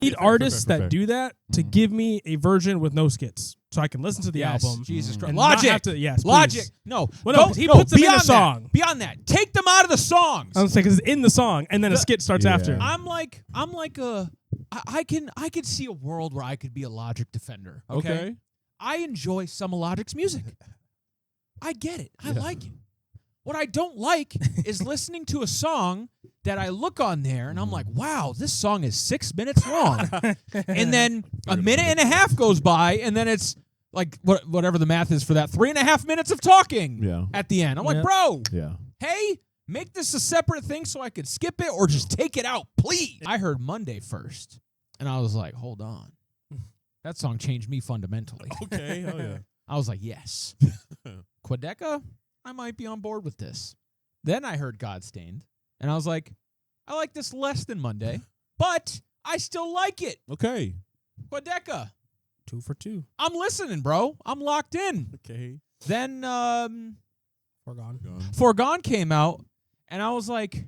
need artists that do that to give me a version with no skits, so I can listen to the album. Jesus Christ. And Logic. not have to, yes, Logic. please. No. Well, no, 'cause he puts them in the song. Beyond that. Take them out of the songs. I was saying, 'cause it's in the song, and then a skit starts after. I could see a world where I could be a Logic defender. Okay. I enjoy some of Logic's music. I get it. I like it. What I don't like is listening to a song that I look on there and I'm like, wow, this song is 6 minutes long. And then a minute and a half goes by and then it's like whatever the math is for that, 3.5 minutes of talking at the end. I'm like, bro, hey, make this a separate thing so I could skip it or just take it out, please. I heard Monday first and I was like, hold on. That song changed me fundamentally. Okay, hell yeah. I was like, yes. Quadeca, I might be on board with this. Then I heard Godstained, and I was like, I like this less than Monday, but I still like it. Okay. Quadeca. 2 for 2. I'm listening, bro. I'm locked in. Okay. Then Forgone. Forgone came out, and I was like,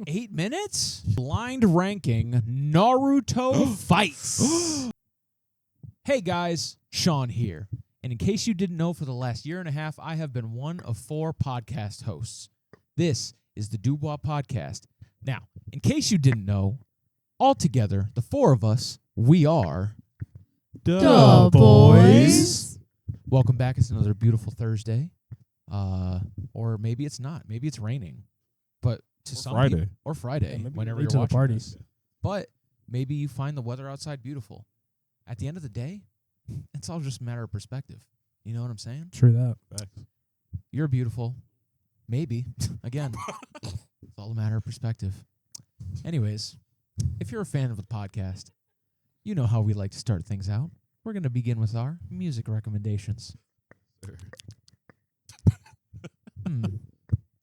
8 minutes? Blind ranking Naruto fights. Hey, guys. Sean here. And in case you didn't know, for the last year and a half, I have been one of 4 podcast hosts. This is the Dubois Podcast. Now, in case you didn't know, altogether, the 4 of us, we are... Duh, boys. Welcome back. It's another beautiful Thursday. Or maybe it's not. Maybe it's raining. But to some Friday. people... Or Friday, whenever you're to watching the parties. this. But maybe you find the weather outside beautiful. At the end of the day, it's all just a matter of perspective. You know what I'm saying? True that. Facts. You're beautiful. Maybe. Again, it's all a matter of perspective. Anyways, if you're a fan of the podcast, you know how we like to start things out. We're going to begin with our music recommendations.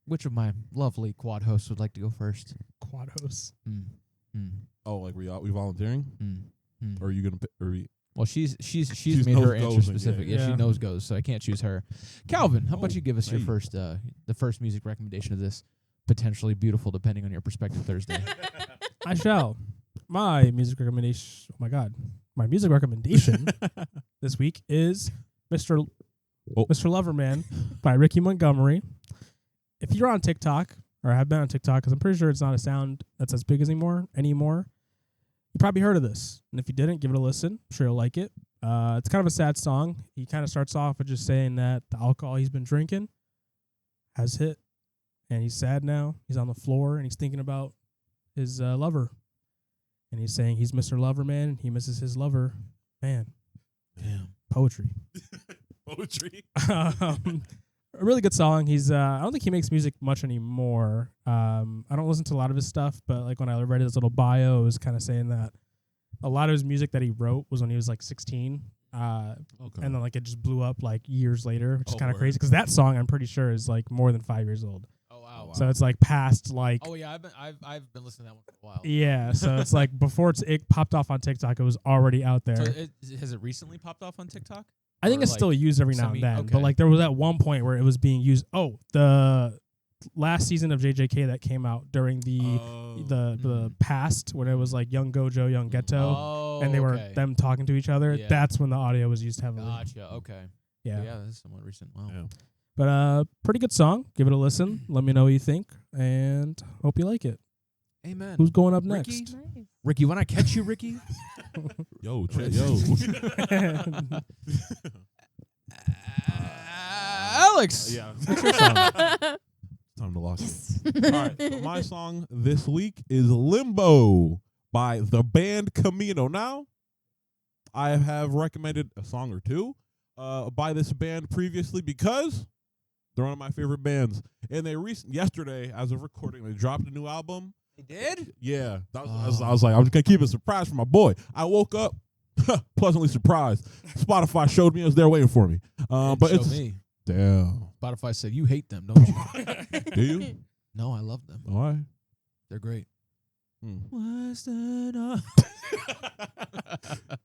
Which of my lovely quad hosts would like to go first? Quad hosts. Oh, like we volunteering? Or are you gonna? Well, she's made her answer specific. Yeah. She knows goes, so I can't choose her. Calvin, how about you give us your first, the first music recommendation of this potentially beautiful, depending on your perspective, Thursday? I shall. My music recommendation. Oh my God, my music recommendation this week is Mr. Loverman by Ricky Montgomery. If you're on TikTok or have been on TikTok, because I'm pretty sure it's not a sound that's as big as anymore. You probably heard of this, and if you didn't, give it a listen. I'm sure you'll like it. It's kind of a sad song. He kind of starts off with just saying that the alcohol he's been drinking has hit, and he's sad now. He's on the floor, and he's thinking about his lover, and he's saying he's Mr. Loverman, and he misses his lover. Man, damn, poetry. Poetry. A really good song. He's I don't think he makes music much anymore. I don't listen to a lot of his stuff, but like when I read his little bio, it was kind of saying that a lot of his music that he wrote was when he was like 16. And then like it just blew up like years later, which is kind of crazy because that song I'm pretty sure is like more than 5 years old. Oh wow! So it's like past like. Oh yeah, I've been listening to that one for a while. Yeah, so it's like before it popped off on TikTok, it was already out there. So has it recently popped off on TikTok? I think it's like still used every now and then, but like there was at one point where it was being used. Oh, the last season of JJK that came out during the past when it was like Young Gojo, Young Ghetto, and they were them talking to each other. Yeah. That's when the audio was used heavily. Gotcha. Okay. Yeah. Yeah, this is somewhat recent. Wow. Yeah. But pretty good song. Give it a listen. Let me know what you think, and hope you like it. Amen. Who's going up Ricky? next? Nice. Ricky, when I catch you, Ricky. Yo. Alex. Yeah. What's your song? Time to lock it. All right. So my song this week is Limbo by the band Camino. Now, I have recommended a song or two by this band previously because they're one of my favorite bands. And they yesterday, as of recording, they dropped a new album. They did? Yeah. I was like, I'm just going to keep it a surprise for my boy. I woke up pleasantly surprised. Spotify showed me it was there waiting for me. But it's me. Damn. Spotify said, you hate them, don't you? Do you? No, I love them. All right. They're great.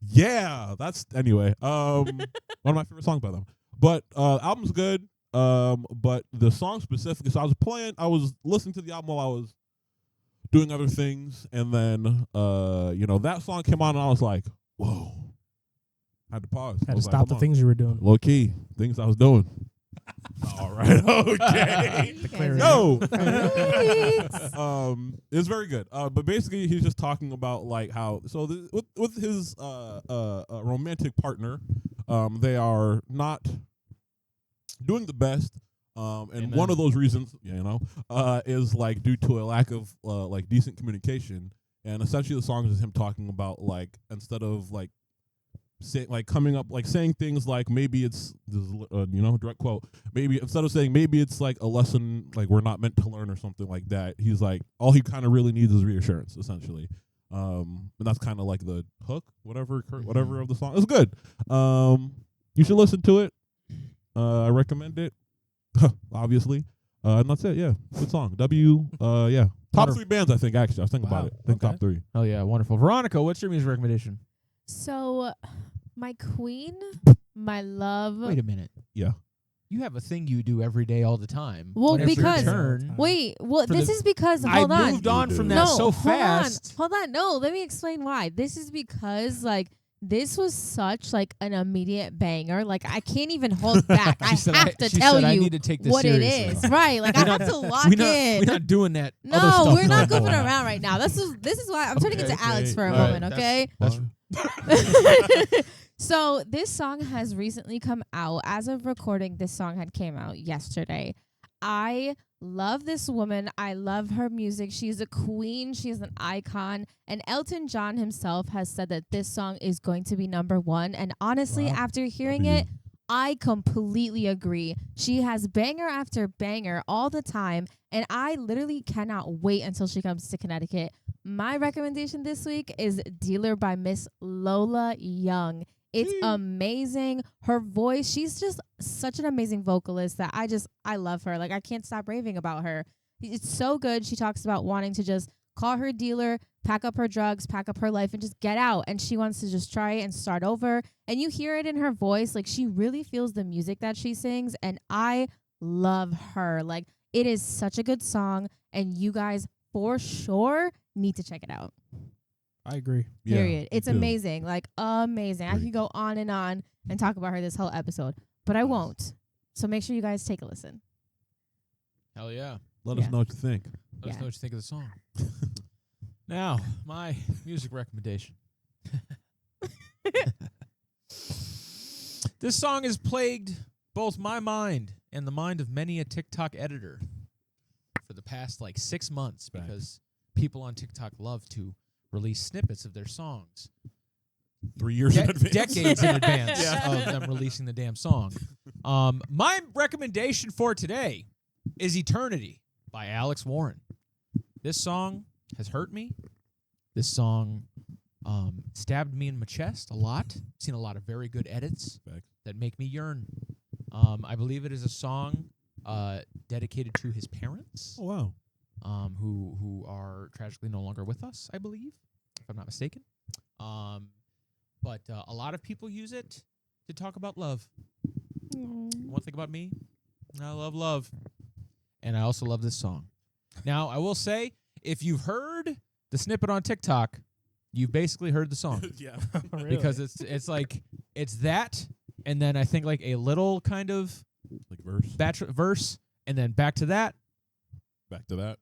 Yeah, that's anyway. One of my favorite songs by them. But album's good. But the song specifically, so I was listening to the album while I was doing other things, and then that song came on, and I was like, whoa. I had to pause. Had to stop the things you were doing. Low key, things I was doing. All right, okay. No. It's very good. But basically, he's just talking about like how with his romantic partner, they are not doing the best. And Amen. one of those reasons, is like due to a lack of like decent communication. And essentially, the song is him talking about like instead of like saying things like maybe it's direct quote, maybe instead of saying maybe it's like a lesson like we're not meant to learn or something like that, he's like all he kind of really needs is reassurance essentially. And that's kind of like the hook, whatever of the song. It's good. You should listen to it. I recommend it. Obviously. And that's it. Yeah, good song. Top 3 bands, I think. Actually, I was thinking about it. I think top 3. Oh yeah, wonderful. Veronica, what's your music recommendation? So, my queen, my love. Wait a minute. Yeah. You have a thing you do every day, all the time. Well, Whenever you because turn, this is because hold I on. moved on from that No, so fast. Hold on. No, let me explain why. This is because like this was such like an immediate banger. Like I can't even hold back. I have to tell you I need to take this what it seriously. is. Right. Like I have to lock in. We're not doing that. No, other stuff we're not no goofing more. around right now. This is why I'm turning it to Alex for a All right, moment, okay? That's So this song has recently come out. As of recording, this song had came out yesterday. I love this woman. I love her music. She's a queen. She's an icon. And Elton John himself has said that this song is going to be #1. And honestly, after hearing it, I completely agree. She has banger after banger all the time. And I literally cannot wait until she comes to Connecticut. My recommendation this week is Dealer by Miss Lola Young. It's amazing. Her voice, she's just such an amazing vocalist that I love her. Like, I can't stop raving about her. It's so good. She talks about wanting to just call her dealer, pack up her drugs, pack up her life, and just get out. And she wants to just try and start over. And you hear it in her voice. Like, she really feels the music that she sings. And I love her. Like, it is such a good song. And you guys, for sure, need to check it out. I agree. Period. It's too. amazing. Like, amazing. I could go on and talk about her this whole episode, but I won't. So make sure you guys take a listen. Hell yeah. Let us know what you think. Let us know what you think of the song. Now, my music recommendation. This song has plagued both my mind and the mind of many a TikTok editor for the past 6 months because people on TikTok love to release snippets of their songs 3 years in advance. decades in advance of them releasing the damn song. My recommendation for today is Eternity by Alex Warren. This song has hurt me. This song stabbed me in my chest a lot. Seen a lot of very good edits that make me yearn. I believe it is a song dedicated to his parents. Oh, wow. Who are tragically no longer with us, I believe, if I'm not mistaken. But a lot of people use it to talk about love. One thing about me, I love love. And I also love this song. Now, I will say, if you've heard the snippet on TikTok, you've basically heard the song. Yeah. Really? Because it's that, and then I think a little kind of verse, and then back to that. Back to that.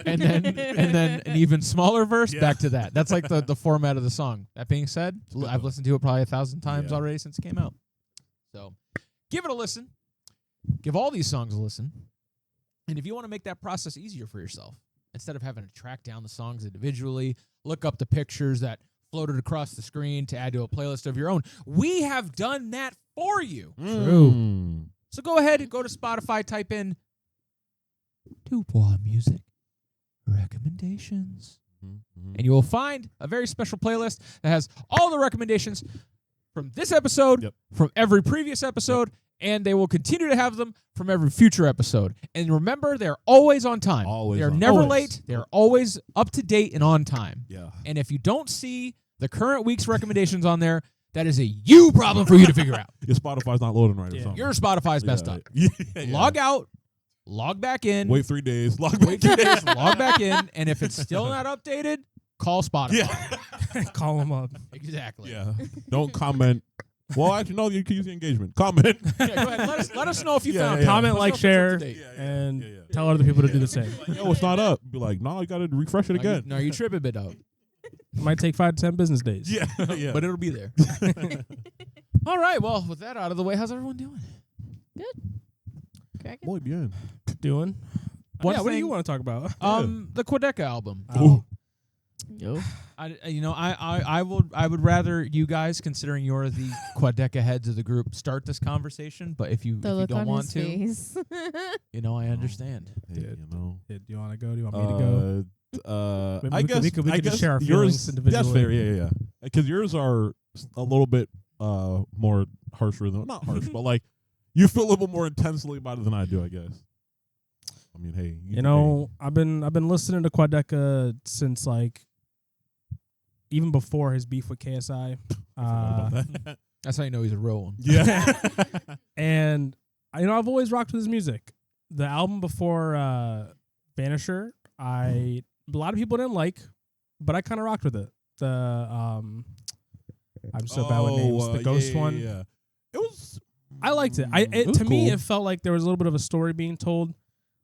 and then an even smaller verse, back to that. That's the format of the song. That being said, I've listened to it probably 1,000 times already since it came out. So give it a listen. Give all these songs a listen. And if you want to make that process easier for yourself, instead of having to track down the songs individually, look up the pictures that floated across the screen to add to a playlist of your own, we have done that for you. True. So go ahead and go to Spotify, type in Dubois Music Recommendations. And you will find a very special playlist that has all the recommendations from this episode, from every previous episode, and they will continue to have them from every future episode. And remember, they're always on time. They're never late. They're always up to date and on time. Yeah. And if you don't see the current week's recommendations on there, that is a you problem for you to figure out. Your Spotify's not loading right or something. Your Spotify's messed up. Yeah. Log out, log back in. Wait 3 days. Log Back in, and if it's still not updated, call Spotify. Yeah. Call them up. Exactly. Yeah. Don't comment. Well, actually, no, you can use the engagement. Comment. Yeah, go ahead. Let us know if you found it. Comment, like, share, Yeah, and tell other people to do the same. Like, yo, it's not up. Be like, no, you got to refresh it again. No, you trip a bit out. Might take 5 to 10 business days. Yeah. Yeah. But it'll be there. All right. Well, with that out of the way, how's everyone doing? Cracking. Muy bien. Doing. One What do thing- you want to talk about? The Quadeca album. Ooh. Yo. I would rather you guys, considering you're the Quadeca heads of the group, start this conversation. But if you The look don't on want his to, face. I understand. Hey, you know. Do you want to go? Do you want me to go? Maybe I we guess could just share our yours, feelings individually. That's fair. Yeah. Because yours are a little bit more harsher than not harsh, but like you feel a little more intensely about it than I do. I guess. I mean, hey, I've been listening to Quadeca since like even before his beef with KSI. That's how you know he's a real one. Yeah. And I've always rocked with his music. The album before Vanisher, a lot of people didn't like, but I kind of rocked with it. I'm so bad with names. The Ghost one. Yeah. It was. I liked it. It was To me, cool. it felt like there was a little bit of a story being told.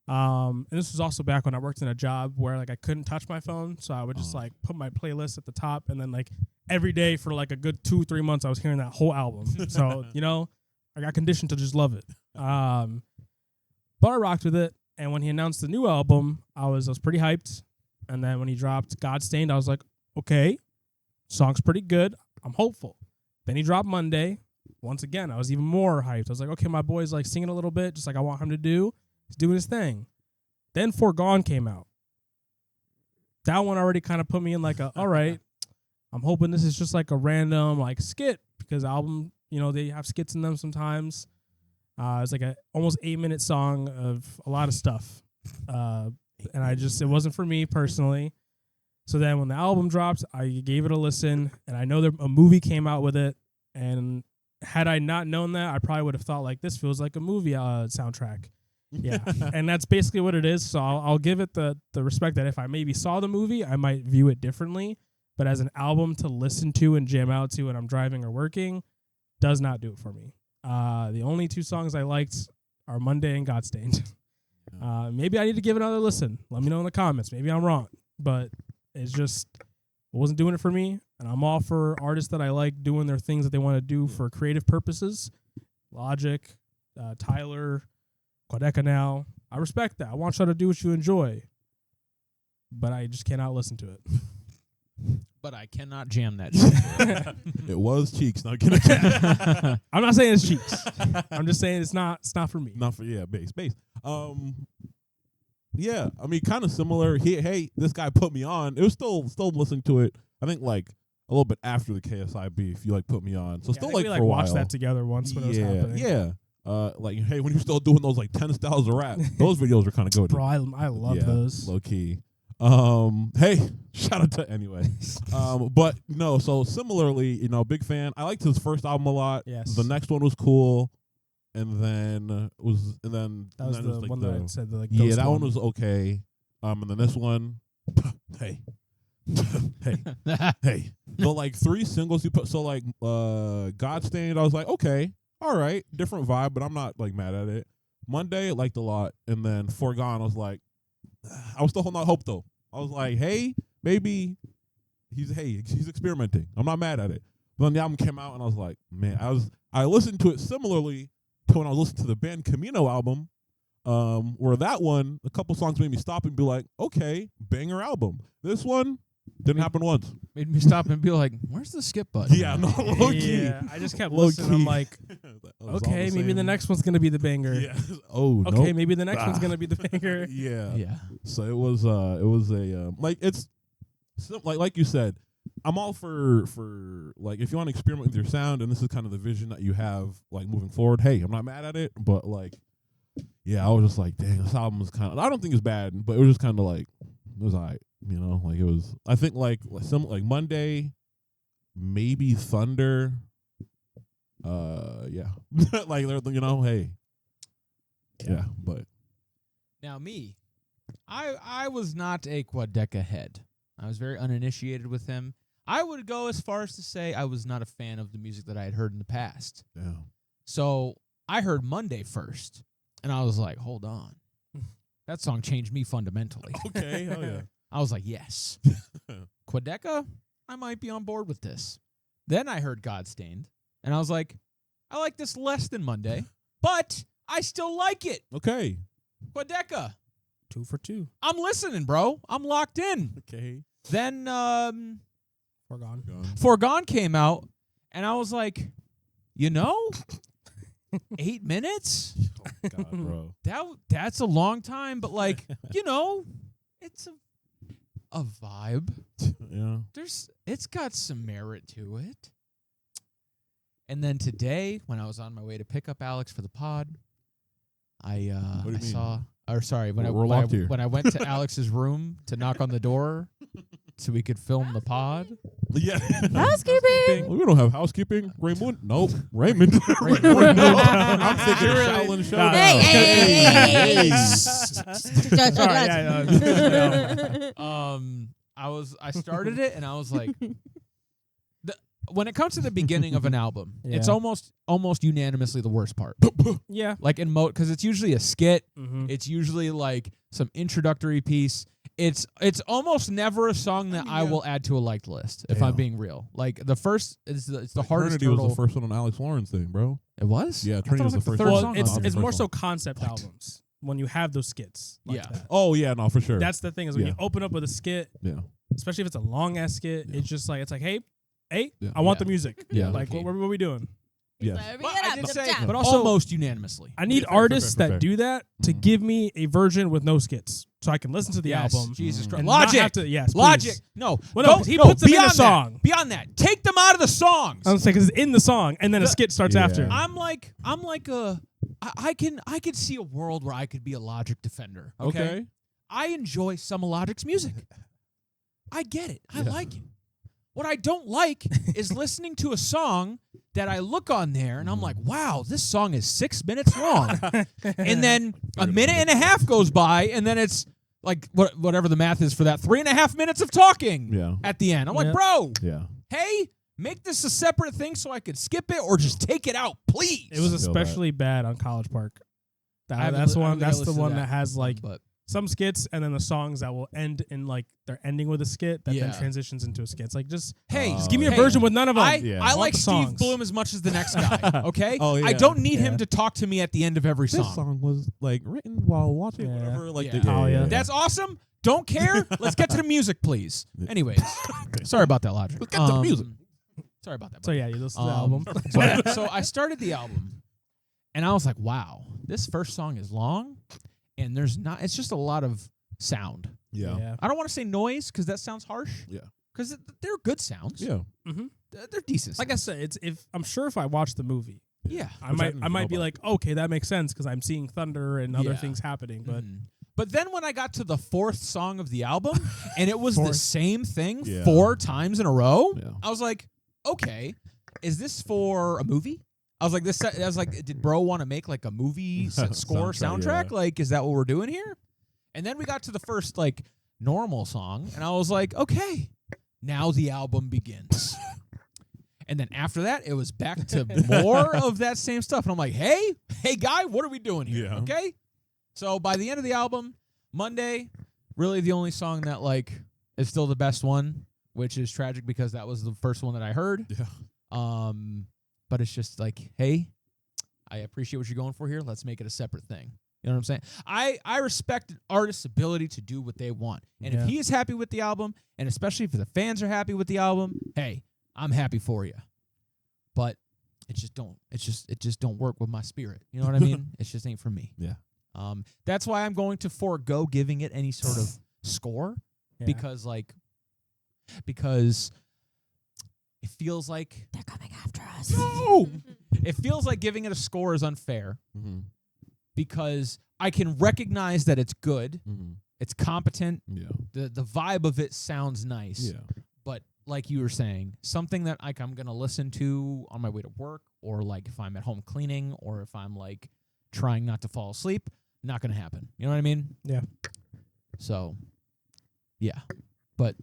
And this was also back when I worked in a job where like I couldn't touch my phone, so I would just like put my playlist at the top, and then like every day for like a good 2-3 months, I was hearing that whole album. So I got conditioned to just love it. But I rocked with it, and when he announced the new album, I was pretty hyped. And then when he dropped Godstained, I was like, okay, song's pretty good. I'm hopeful. Then he dropped Monday. Once again, I was even more hyped. I was like, okay, my boy's like singing a little bit, just like I want him to do. He's doing his thing. Then Foregone came out. That one already kind of put me in like all right, I'm hoping this is just like a random like skit, because album, they have skits in them sometimes. It's like a almost 8-minute song of a lot of stuff. And it wasn't for me personally. So then when the album dropped, I gave it a listen, and I know a movie came out with it. And had I not known that, I probably would have thought like this feels like a movie soundtrack. Yeah, and that's basically what it is. So I'll give it the respect that if I maybe saw the movie, I might view it differently. But as an album to listen to and jam out to when I'm driving or working, does not do it for me. The only 2 songs I liked are Monday and Godstained. Maybe I need to give it another listen. Let me know in the comments. Maybe I'm wrong, but it wasn't doing it for me. And I'm all for artists that I like doing their things that they want to do for creative purposes. Logic, Tyler, Quadeca now. I respect that. I want y'all to do what you enjoy, but I just cannot listen to it. But I cannot jam that shit. It was Cheeks. Not kidding. I'm not saying it's Cheeks. I'm just saying it's not for me. Not for bass. Yeah, I mean, kind of similar. This guy put me on. It was still listening to it. I think like a little bit after the KSI beef, you like put me on. So still I think like we for a while. watched that together once when it was happening. Yeah. Like when you're still doing those like 10 styles of rap, those videos are kind of good. Bro, I love those. Low key. Hey, shout out to anyway. But no, so similarly, big fan. I liked his first album a lot. Yes. The next one was cool. And then that was the one that I said the yeah, that one was okay. And then this one, hey. So like 3 singles he put. So like Godstained, I was like, okay, all right, different vibe, but I'm not like mad at it. Monday, I liked a lot, and then Foregone, I was like, I was still holding out hope though. I was like, hey, maybe he's experimenting. I'm not mad at it. But then the album came out, and I was like, man, I listened to it similarly to when I was listening to the band Camino album, where that one, a couple songs made me stop and be like, okay, banger album. This one didn't happen once. Made me stop and be like, where's the skip button? Yeah, no, low key. Yeah, I just kept Low listening. key. I'm like, That was all okay, the maybe same. the next one's gonna be the banger. Yeah. Oh, Okay, nope. maybe the next one's gonna be the banger. Yeah. Yeah. So it was a like it's like you said, I'm all for like if you want to experiment with your sound and this is kind of the vision that you have like moving forward. Hey, I'm not mad at it, but like, yeah, I was just like, dang, this album was kind of. I don't think it's bad, but it was just kind of like it was alright, like it was. I think like Monday, maybe Thunder. Yeah, like they're hey, yeah, but Now me, I was not a Quadeca head. I was very uninitiated with him. I would go as far as to say I was not a fan of the music that I had heard in the past. Yeah. So I heard Monday first, and I was like, hold on. That song changed me fundamentally. Okay, hell yeah. I was like, yes. Quadeca, I might be on board with this. Then I heard Godstained, and I was like, I like this less than Monday, but I still like it. Okay. Quadeca. 2 for 2. I'm listening, bro. I'm locked in. Okay. Then Foregone. Foregone came out, and I was like, 8 minutes? Oh, God, bro. That's a long time, but like, it's a vibe. Yeah. It's got some merit to it. And then today, when I was on my way to pick up Alex for the pod, I saw. Or sorry, when We're locked here. when I went to Alex's room to knock on the door so we could film the pod. Yeah. Housekeeping. We don't have housekeeping. Raymond? Nope. Raymond. Raymond. I'm thinking Shaolin Show. Nah, Hey. I started it and I was like, when it comes to the beginning of an album, it's almost unanimously the worst part. Yeah. Like in because it's usually a skit. Mm-hmm. It's usually like some introductory piece. It's almost never a song that I will add to a liked list, if I'm being real. Like the first, it's the hardest. Trinity was the first one on Alex Lauren's thing, bro. It was? Yeah, Trinity was the first third one. song. Well, on it's it. more so concept albums when you have those skits. Like Yeah. that. Oh, yeah, no, for sure. That's the thing is when Yeah. you open up with a skit, yeah. especially if it's a long ass skit, Yeah. it's just like hey, Yeah. I want Yeah. the music. Yeah. Like what are we doing? Yes. But I did say, But also- almost unanimously. I need Fair, artists fair. that do that to Mhm. give me a version with no skits, so I can listen to the Yes, album. Jesus Mm. Christ. and not Logic. have to, yes, Logic. please. No. Well, no, he puts them in the beyond song. That, beyond that. Take them out of the songs. I'm saying because it's in the song, and then a skit starts Yeah. after. I'm like I can see a world where I could be a Logic defender. Okay. I enjoy some of Logic's music. I get it. I like it. What I don't like is listening to a song that I look on there and I'm like, wow, this song is 6 minutes long. And then a minute and a half goes by and then it's like whatever the math is for that, 3.5 minutes of talking Yeah. at the end. I'm like, Yeah. bro, Yeah. hey, make this a separate thing so I could skip it or just take it out, please. It was feel especially bad on College Park. I haven't That's li- I one. haven't That's the listened to one that. that has like But some skits, and then the songs that will end in like they're ending with a skit that then Yeah. transitions into a skit. It's like just hey, Just give me a hey, version with none of them. I Yeah. like the Steve songs. Bloom as much as the next guy, okay? Oh, yeah. I don't need Yeah. him to talk to me at the end of every This song. song was like written while watching Yeah. whatever. Like Yeah. Talia. That's awesome. Don't care. Let's get to the music, please. Anyways, sorry about that, Logic. Let's get to the music. Sorry about that. so yeah, you listen to the Um, album. But, so I started the album, and I was like, wow, this first song is long, and it's just a lot of sound. Yeah. I don't want to say noise because that sounds harsh. Yeah. Because they're good sounds. Yeah. They're decent. Like I sounds. said, I'm sure if I watch the movie, yeah. I Which I might didn't I might know be about. like, okay, that makes sense because I'm seeing thunder and other Yeah. things happening. But Mhm. But then when I got to the fourth song of the album, and it was the Fourth. same thing Yeah. 4 times in a row, Yeah. I was like, okay, is this for a movie? I was like, did bro want to make like a movie score soundtrack? Yeah. Like, is that what we're doing here? And then we got to the first like normal song, and I was like, okay, now the album begins. And then after that, it was back to more of that same stuff. And I'm like, hey guy, what are we doing here? Yeah. Okay. So by the end of the album, Monday, really the only song that like is still the best one, which is tragic because that was the first one that I heard. Yeah. But it's just like, hey, I appreciate what you're going for here. Let's make it a separate thing. You know what I'm saying? I respect an artist's ability to do what they want. And Yeah. if he is happy with the album, and especially if the fans are happy with the album, hey, I'm happy for you. But it just don't work with my spirit. You know what I mean? It just ain't for me. Yeah. That's why I'm going to forego giving it any sort of score yeah. because it feels like They're coming after us. no. It feels like giving it a score is unfair Mm-hmm. because I can recognize that it's good, Mm-hmm. it's competent, Yeah. the vibe of it sounds nice. Yeah. But like you were saying, something that like I'm gonna listen to on my way to work, or like if I'm at home cleaning, or if I'm like trying not to fall asleep, not going to happen. You know what I mean? Yeah. So, yeah. But,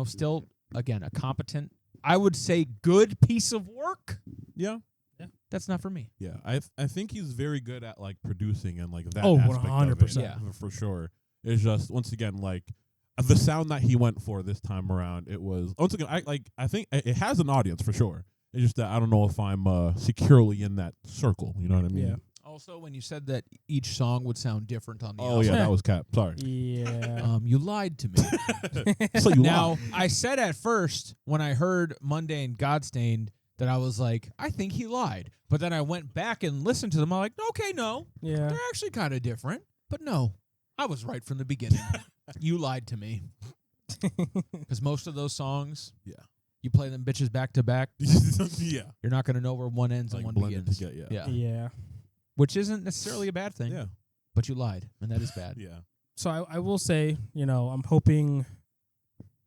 still, again, a competent, I would say good piece of work. Yeah. That's not for me. Yeah. I think he's very good at like producing and like that Oh, aspect 100%. of it. Yeah. For sure. It's just once again like the sound that he went for this time around, it was once again I think it has an audience for sure. It's just that I don't know if I'm securely in that circle. You know what I mean? Yeah. Also, when you said that each song would sound different on the Oh album, yeah, that was cap. Sorry. Yeah. you lied to me. So you Now, lied. I said at first when I heard Monday and Godstained that I was like, I think he lied. But then I went back and listened to them. I'm like, okay, no, Yeah. they're actually kind of different. But no, I was right from the beginning. You lied to me. Because most of those songs, Yeah. you play them bitches back to back, Yeah. you're not going to know where one ends Like and one blended begins. together, Yeah. Yeah. Which isn't necessarily a bad thing. Yeah. But you lied, and that is bad. Yeah. So I will say, I'm hoping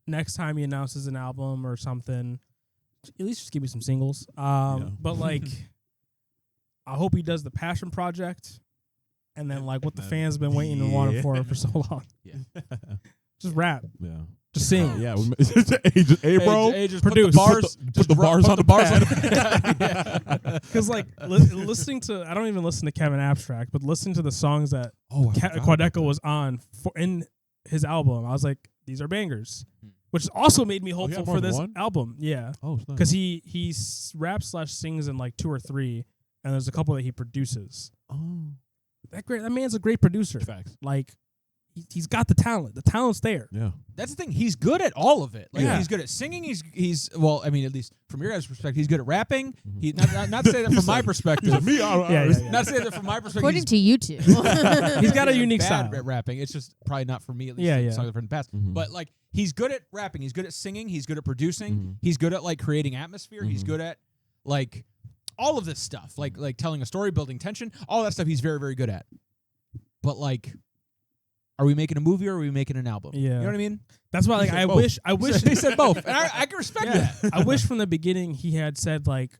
next time he announces an album or something, at least just give me some singles. But like, I hope he does the Passion Project, and then like what the fans been waiting and wanting for so long. Yeah. Just rap, Yeah. just sing. Yeah. Hey, bro. Just produce. Put the bars on the bars pad. Because like listening to, I don't even listen to Kevin Abstract, but listening to the songs that Oh, Quadeca was on in his album, I was like, these are bangers, which also made me hopeful more for than this one? album. Yeah, Oh, it's nice. because he raps / sings in like 2 or 3, and there's a couple that he produces. Oh. That man's a great producer. Facts. Like he's got the talent. The talent's there. Yeah. That's the thing. He's good at all of it. Like Yeah. he's good at singing. He's well. I mean, at least from your guys' perspective, he's good at rapping. He not to say that from my perspective. Me, Yeah. Not to say that from my perspective. According to you two. He's got a unique bad style. at rapping. It's just probably not for me. At least Yeah, in yeah. songs from the past. Mhm. But like, he's good at rapping. He's good at singing. He's good at producing. Mhm. He's good at like creating atmosphere. He's Mhm. good at like all of this stuff, like telling a story, building tension, all that stuff. He's very, very good at. But like, are we making a movie or are we making an album? Yeah. You know what I mean? That's why, like, said I both. wish He said both, and I can respect Yeah. that. I wish from the beginning he had said like,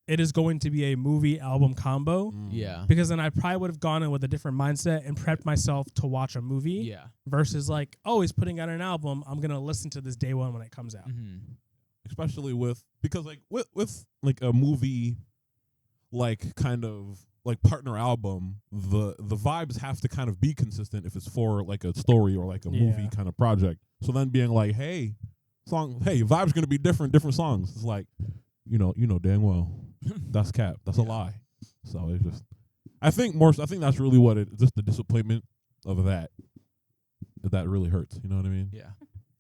it is going to be a movie album combo. Yeah. Because then I probably would have gone in with a different mindset and prepped myself to watch a movie. Yeah. Versus like, oh, he's putting out an album. I'm gonna listen to this day one when it comes out. Mm-hmm. Especially because like with like a movie, like kind of like partner album, the vibes have to kind of be consistent if it's for like a story or like a movie kind of project. So then being like, hey, vibe's gonna be different songs. It's like, you know dang well that's cap. That's a lie. So it's just, I think that's really what just the disappointment of that really hurts. You know what I mean? Yeah.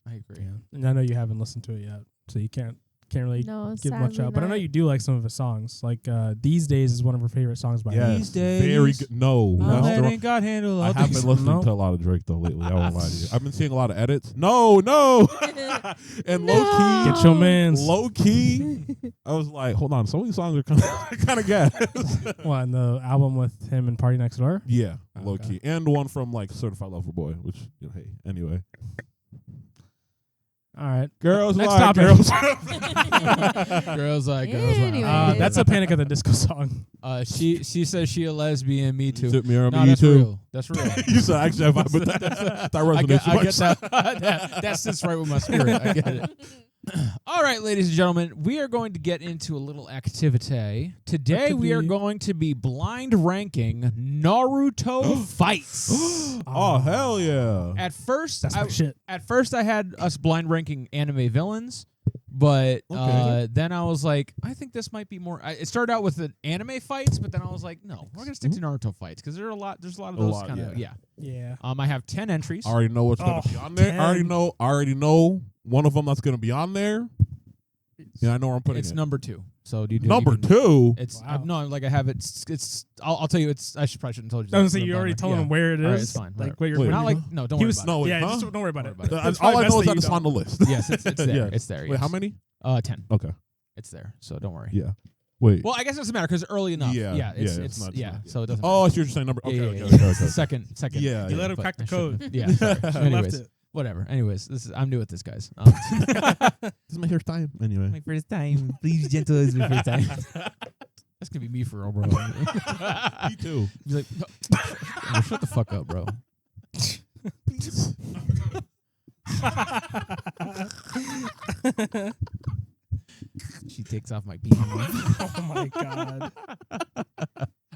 I agree. Yeah. And I know you haven't listened to it yet, so you can't really No, give much sadly out. But I know not. you do like some of his songs. Like These Days is one of her favorite songs by him. These days, very good. No, My that's the man wrong- ain't got handle I all have these. been listening No. to a lot of Drake though lately. I won't lie to you. I've been seeing a lot of edits. No, and low Get your mans. key. I was like, hold on, some of these songs are kind of gas. What, and the album with him and Party Next Door? Yeah, Okay. low key, and one from like Certified Lover Boy, which hey, anyway. All right. Girls Next like topic. girls. Girls like Anyways. That's a Panic at the Disco song. She says she a lesbian. Me too. Tip me on No, me that's too. real. That's real. You said actually, if I put that resonates I get much. that sits right with my spirit. I get it. All right, ladies and gentlemen, we are going to get into a little activity. Today we are going to be blind ranking Naruto fights. Oh hell yeah! At first, That's my shit. At first, I had us blind ranking anime villains, but Okay. then I was like, I think this might be more. It started out with the anime fights, but then I was like, no, we're gonna stick to Naruto fights because there's a lot of those kind of yeah. yeah. Yeah. I have 10 entries. I already know what's gonna be on there. 10. I already know one of them that's gonna be on there. Yeah, I know where I'm putting It's it. number 2. So do you do Number you can- 2. It's Wow. no, like I have it. It's. I'll tell you. It's. I probably shouldn't have told you. I was that. gonna say you already told Yeah. him where it is. All right, it's fine. Like Whatever. where you're Wait, putting Not it. like no. Don't He worry was about no, it. yeah. huh? Just don't worry about it. Don't worry about It's All probably I know is best that it's you on the don't. list. Yes, it's there. Yeah. It's there. Wait, yes. how many? 10. Okay. It's there. So don't worry. Yeah. Wait. Well, I guess it doesn't matter because early enough. Yeah, Yeah. It's yeah, it's not- yeah. not- So it doesn't. Oh, I matter. see what you're saying. Number. Okay. Yeah, Okay. yeah, Okay. yeah. Okay. Second. Yeah. You let him but crack the I shouldn't. code. Yeah. Sorry. You left Anyways, it. whatever. Anyways, I'm new at this, guys. This is my first time. Anyway. My first time. Please, gentle, is my first time. That's gonna be me for real, bro. Me too. He's like, Shut the fuck up, bro. She takes off my beanie. Oh my god.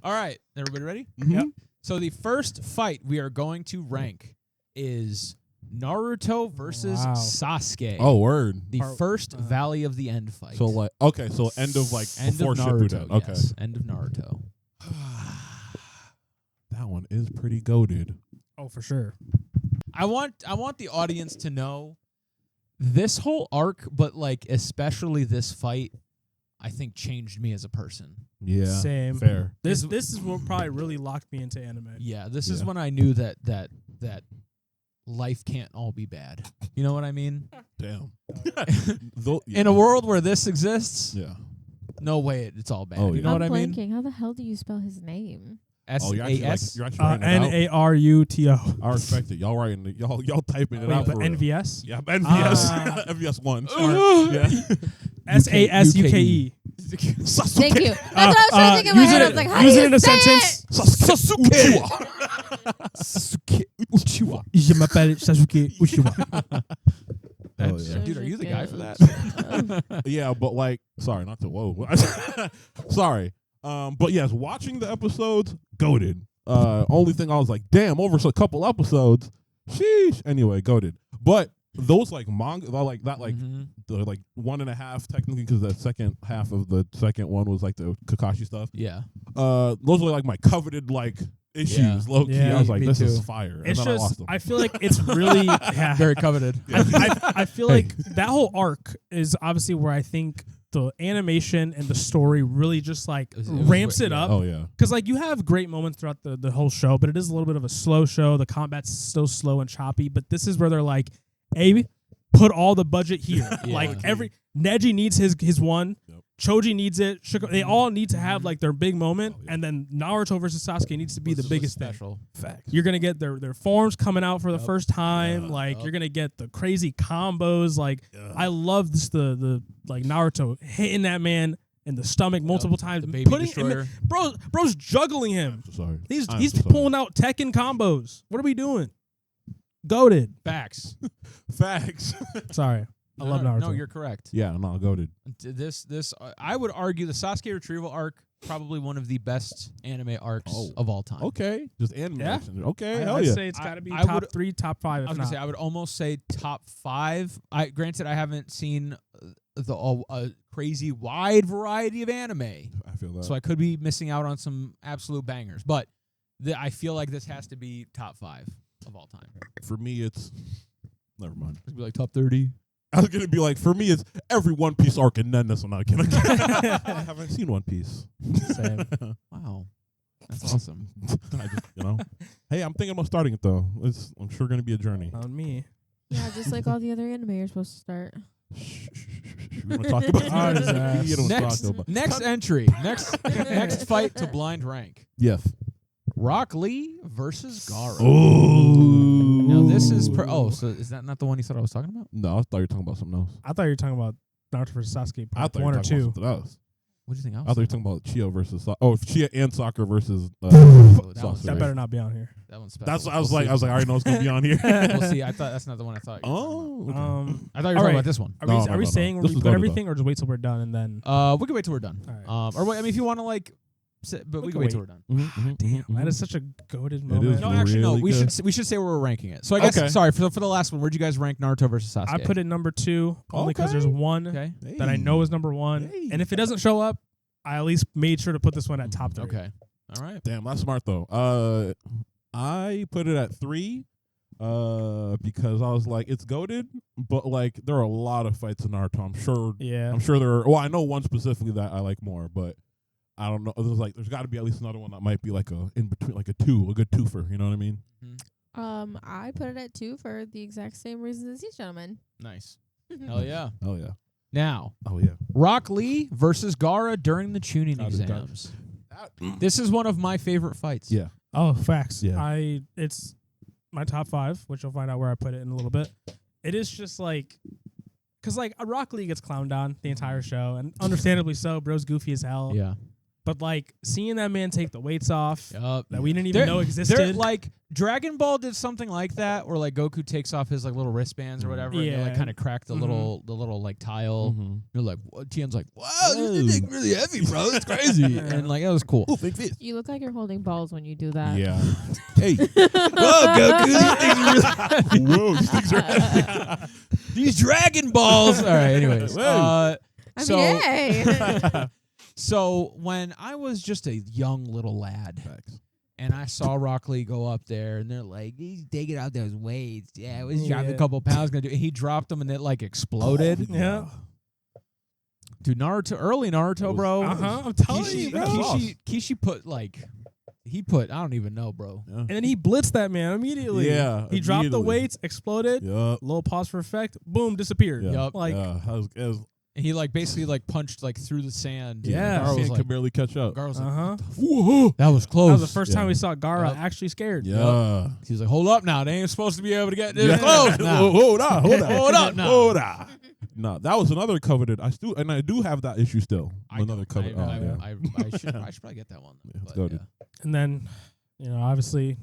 All right, everybody ready? Yep. So the first fight we are going to rank is Naruto versus Wow. Sasuke. Oh, word. The first Valley of the End fight. So like, okay, so end of like End before of Naruto. Shippuden. Okay, Yes, end of Naruto. that one is pretty goated. Oh, for sure. I want the audience to know this whole arc, but like especially this fight, I think changed me as a person. Yeah, Same. fair. This is what probably really locked me into anime. Yeah, this is Yeah. when I knew that life can't all be bad. You know what I mean? Damn. In a world where this exists, Yeah. no way it's all bad. Oh, You yeah. know what I I'm mean? blanking. How the hell do you spell his name? Oh, you're actually, S-A-S? you're actually writing it out. Naruto. I respect it. Y'all writing it. Y'all typing it Wait, out but for real. NVS? Yeah, NVS. Ah. NVS 1. Yeah. SASUKE. Sasuke. Thank you. That's what I was trying to think in my use head. it- I was like, how use do it you in a say sentence. Sasuke. Sasuke Uchiwa. Sasuke Uchiwa. Oh, yeah. Dude, are you the guy for that? Yeah, but like, sorry, not to whoa. Sorry. But yes, watching the episodes, goated. Only thing I was like, damn, over a couple episodes, sheesh. Anyway, goated. But those like manga, like that, like Mhm. the like 1.5 technically, because the second half of the second one was like the Kakashi stuff. Yeah. Those were like my coveted like issues, Yeah. low key. Yeah, I was like, me this is too. fire. And It's then I lost just, them. I feel like it's really Very coveted. I feel like that whole arc is obviously where I think the animation and the story really just like It was ramps it yeah. up. Oh yeah. Because like you have great moments throughout the whole show, but it is a little bit of a slow show. The combat's still slow and choppy, but this is where they're like, hey, put all the budget here. Yeah. Like every Neji needs his one. Yep. Choji needs it. They all need to have like their big moment, Oh, yeah. and then Naruto versus Sasuke needs to be This the was biggest thing. special. Facts. You're gonna get their forms coming out for the Yep. first time. Yeah. Like Yep. you're gonna get the crazy combos. Like Yeah. I love this the like Naruto hitting that man in the stomach multiple times, The baby putting him destroyer. bro's juggling him. I'm so sorry. He's I'm he's so sorry. pulling out Tekken combos. What are we doing? Goated. Facts. Facts. Sorry, I love Naruto. No, you're correct. Yeah, no, goated. This I would argue the Sasuke retrieval arc probably one of the best anime arcs Oh. of all time. Okay, just animation. Okay, hell I'd yeah. say it's got to be I top would- 3, top 5. I If was not. gonna say I would almost say top 5. Granted I haven't seen a crazy wide variety of anime, I feel that. so I could be missing out on some absolute bangers. But I feel like this has to be top 5 of all time. For me, it's never mind. It'd be like top 30. I was gonna be like, for me, it's every One Piece arc and then this one. I haven't seen One Piece. Same. Wow, that's awesome. I just, hey, I'm thinking about starting it though. I'm sure gonna be a journey. On me. Yeah, just like all the other anime you're supposed to start. We don't talk about Oh, his ass. You don't Next, talk about. next entry, next fight to blind rank. Yes. Rock Lee versus Gaara. Oh. Now this is so is that not the one you thought I was talking about? No, I thought you were talking about something else. I thought you were talking about Naruto versus Sasuke I part thought you 1 were or talking 2. about something else. What do you think I I was? thought you were talking about Chia versus Chia and soccer versus that one's Sasuke. That better not be on here. That one's special. That's what I was like. I already know it's gonna be on here. We'll see. I thought that's not the one I thought. You were Oh. okay. I thought you were All talking right. about this one. Are No, we, no, are we no, no. saying This we is put goated, everything or just wait till we're done and then? We can wait till we're done. All right. Or wait, I mean, if you want to like, but we can wait till we're done. Damn, that is such a goated moment. is No, actually, no. really We good. should say where we're ranking it. So I guess Okay. sorry for the last one. Where'd you guys rank Naruto versus Sasuke? I put it number 2 only because there's one Okay. that I know is number 1, Hey. and if it doesn't show up, I at least made sure to put this one at top 3. Okay. All right. Damn, that's smart though. I put it at 3, because I was like, it's goated, but like there are a lot of fights in Naruto. I'm sure there are. Well, I know one specifically that I like more, but I don't know. There's got to be at least another one that might be like a in between, like a good twofer. You know what I mean? I put it at 2 for the exact same reasons as these gentlemen. Nice. Hell yeah. Oh yeah. Now, Oh yeah. Rock Lee versus Gaara during the tuning That is dark. exams. This is one of my favorite fights. Yeah. Oh, facts. Yeah. It's my top 5, which you'll find out where I put it in a little bit. It is just like, because like Rock Lee gets clowned on the entire show, and understandably so. Bro's goofy as hell. Yeah. But like seeing that man take the weights off Yup. that we didn't even know They're existed. like Dragon Ball did something like that, where like Goku takes off his like little wristbands or whatever, and they like Yeah. kind of crack the little like tile. Mhm. You're like, Tien's like, wow, this thing's really heavy, bro. It's crazy, and like that was cool. Ooh, big fish. You look like you're holding balls when you do that. Yeah. Hey. Whoa, Goku, Whoa, these things are heavy. these Dragon Balls. All right, anyways, Hey. I so mean, hey. so when I was just a young little lad. Facts. And I saw Rock Lee go up there, and they're like, he's taking out those weights. Yeah, it was dropping Yeah. a couple pounds. And he dropped them, and it like exploded. Yeah. Dude, early Naruto, bro. I'm telling you, bro. Kishi put like, I don't even know, bro. Yeah. And then he blitzed that man immediately. Yeah, He dropped the immediately. weights, exploded, Yup. little pause for effect, boom, disappeared. Yeah. Yup. Like, Yeah. It was, And he like basically like punched like through the sand. Yeah. Gar was Sand like, could barely catch up. Gar was like, uh-huh. Whoa. that was close. That was the first time Yeah. we saw Gara Yup. actually scared. Yeah. He was like, hold up now. They ain't supposed to be able to get this Yeah. close now. Hold on. Hold on. Hold up now. Hold on. No, that was another coveted. I do have that issue still. Another coveted. I should probably get that one. Yeah, let's But, go, dude. And then, obviously,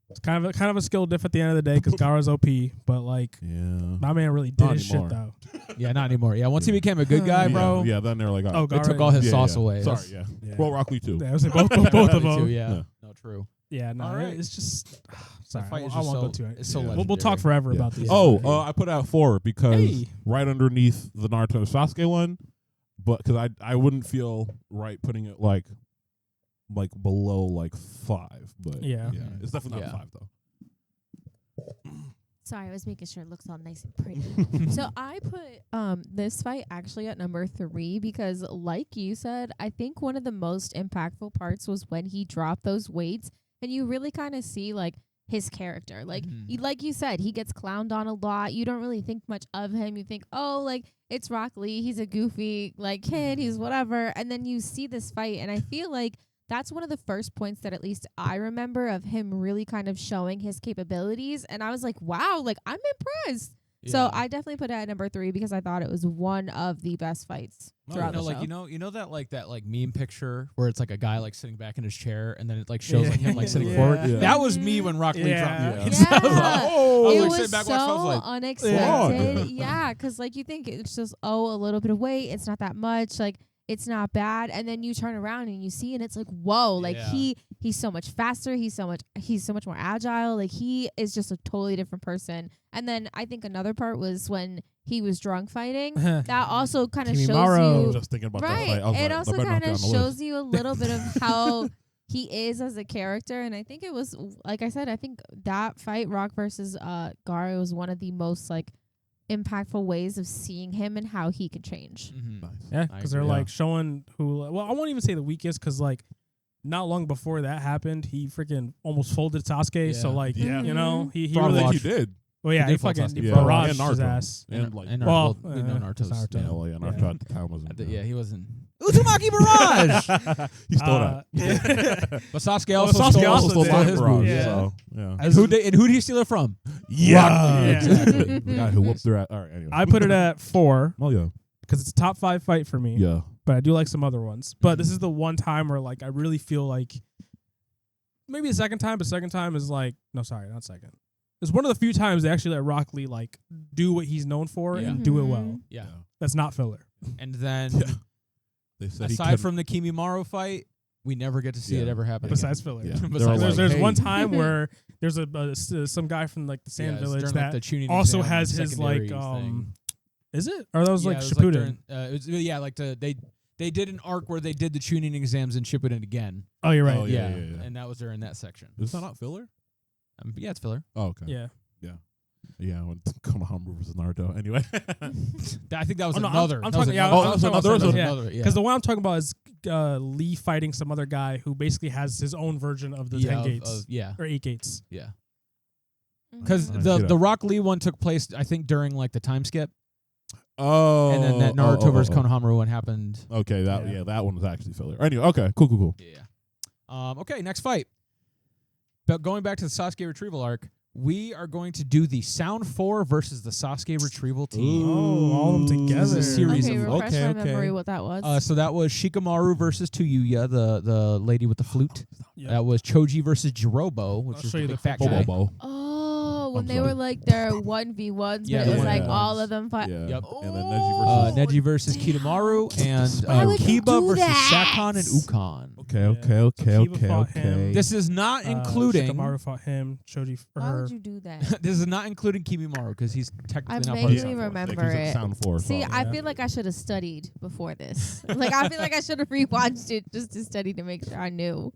it's kind of a skill diff at the end of the day because Gara's OP, but like Yeah. my man really did Not his anymore. shit though. Yeah, not anymore. Yeah, once he became a good guy, Yeah. bro, Yeah, then they're like, Oh, they Gara, took all his yeah, sauce yeah. away. Sorry, yeah. Yeah. Well, Rock Lee too. Yeah, I was like both of Too, them. yeah. Yeah. No, true. Yeah, no, All right. it's just sorry. fight is I just won't so- go too. it's so Yeah. We'll legendary. talk forever Yeah. about these. Oh, I put out 4 because Hey. right underneath the Naruto Sasuke one, but because I wouldn't feel right putting it like below like 5, but Yeah. it's definitely not Yeah. 5 though. Sorry, I was making sure it looks all nice and pretty. So I put this fight actually at number 3 because, like you said, I think one of the most impactful parts was when he dropped those weights, and you really kind of see like his character. Like like you said, he gets clowned on a lot. You don't really think much of him. You think, oh, like it's Rock Lee. He's a goofy like kid. He's whatever. And then you see this fight, and I feel like that's one of the first points that at least I remember of him really kind of showing his capabilities. And I was like, wow, like I'm impressed. So I definitely put it at number 3 because I thought it was one of the best fights throughout the show. you know that meme picture where it's like a guy like sitting back in his chair and then it like shows like him like sitting Yeah. forward. Yeah. That was me when Rock Lee dropped Yeah. the Yeah. weights. I was like, Yeah. oh, I It was was sitting back so watching. I was like, unexpected. Yeah, because like you think it's just a little bit of weight. It's not that much. Like it's not bad. And then you turn around and you see, and it's like, whoa! Like Yeah. he's so much faster. He's so much more agile. Like he is just a totally different person. And then I think another part was when he was drunk fighting. That also kind of shows Kimimaro. you. Just thinking about that Right. fight. I was It like, also that better not kind be of on the list. shows you a little bit of how he is as a character. And I think it was, like I said, I think that fight, Rock versus Gara, was one of the most like impactful ways of seeing him and how he could change. Nice. Yeah, I because they're agree. like showing who. Well, I won't even say the weakest because like not long before that happened, he freaking almost folded Sasuke. So Yeah. like, Yeah. you know, he Fraud really. I watch. think he did. Well, yeah, He he did fold fucking Sasuke. Yeah. barraged And his Naruto. ass. And like, and Well, Naruto, we know Naruto's. Naruto. yeah, well, yeah, Naruto Yeah. at the time wasn't. Yeah, he wasn't. Uzumaki Barrage. He stole that. But Sasuke Well, also Sasuke stole, also stole did. all his Barrage, moves. Yeah. So, yeah. And who did he steal it from? Yeah. Yeah. Exactly. The guy who whooped their ass. All right, anyway. I put it at 4 Oh, yeah. because it's a top 5 fight for me. Yeah. But I do like some other ones. But this is the one time where like I really feel like maybe the second time, but second time is like no, sorry, not second. It's one of the few times they actually let Rock Lee like do what he's known for Yeah. and do it well. Yeah. That's not filler. And then Yeah. They said he aside couldn't- from the Kimimaro fight, we never get to see Yeah. it ever happen. Besides filler. Yeah. Besides- They were like, There's hey. one time where there's some guy from like the Sand Yeah, it's Village during, that like, the tuning also exam has his like secondaries thing. is it? Or that was like it was Shippuden? during, it was, yeah, like they did an arc where they did the tuning exams in Shippuden again. Oh, you're right. Oh, Yeah, yeah. and that was during that section. Is that not filler? Yeah, it's filler. Oh, okay. Yeah. Yeah, when Konohamaru versus Naruto. Anyway. I think that was Oh, no, another. I'm that was talking- yeah, another- I'm talking about that was something, another. Yeah. Because the one I'm talking about is Lee fighting some other guy who basically has his own version of the 10 gates. Yeah, Or 8 gates. yeah. Mhm. Because Nice. the Rock Lee one took place, I think, during like the time skip, Oh. and then that Naruto versus Konohamaru one happened. Okay, that Yeah. that one was actually filler. Anyway, okay, cool. Yeah. Okay, next fight. But going back to the Sasuke retrieval arc, we are going to do the Sound 4 versus the Sasuke retrieval team. Oh, all of them together. This is a series Okay, of refresh my memory what that was. so that was Shikamaru versus Tuyuya, the lady with the flute. Yep. That was Choji versus Jirobo, which I'll is show the you big the fat photo. guy. Bobo. Oh, when I'm they sorry. were like their 1v1s, Yeah, but the it was like 1v1s. all of them fight. Yeah. Yep. And then Oh, Neji versus Kitamaru and Why would you Kiba do versus that? Sakon and Ukon. Okay. So Kiba fought him. This is not including. Shikamaru fought him. Choji for Why her. would you do that? This is not including Kibimaru because he's I technically not part of vaguely the Sound Force. remember it. Sound 4. See, so. I feel like I should have studied before this. Like, I feel like I should have rewatched it just to study to make sure I knew.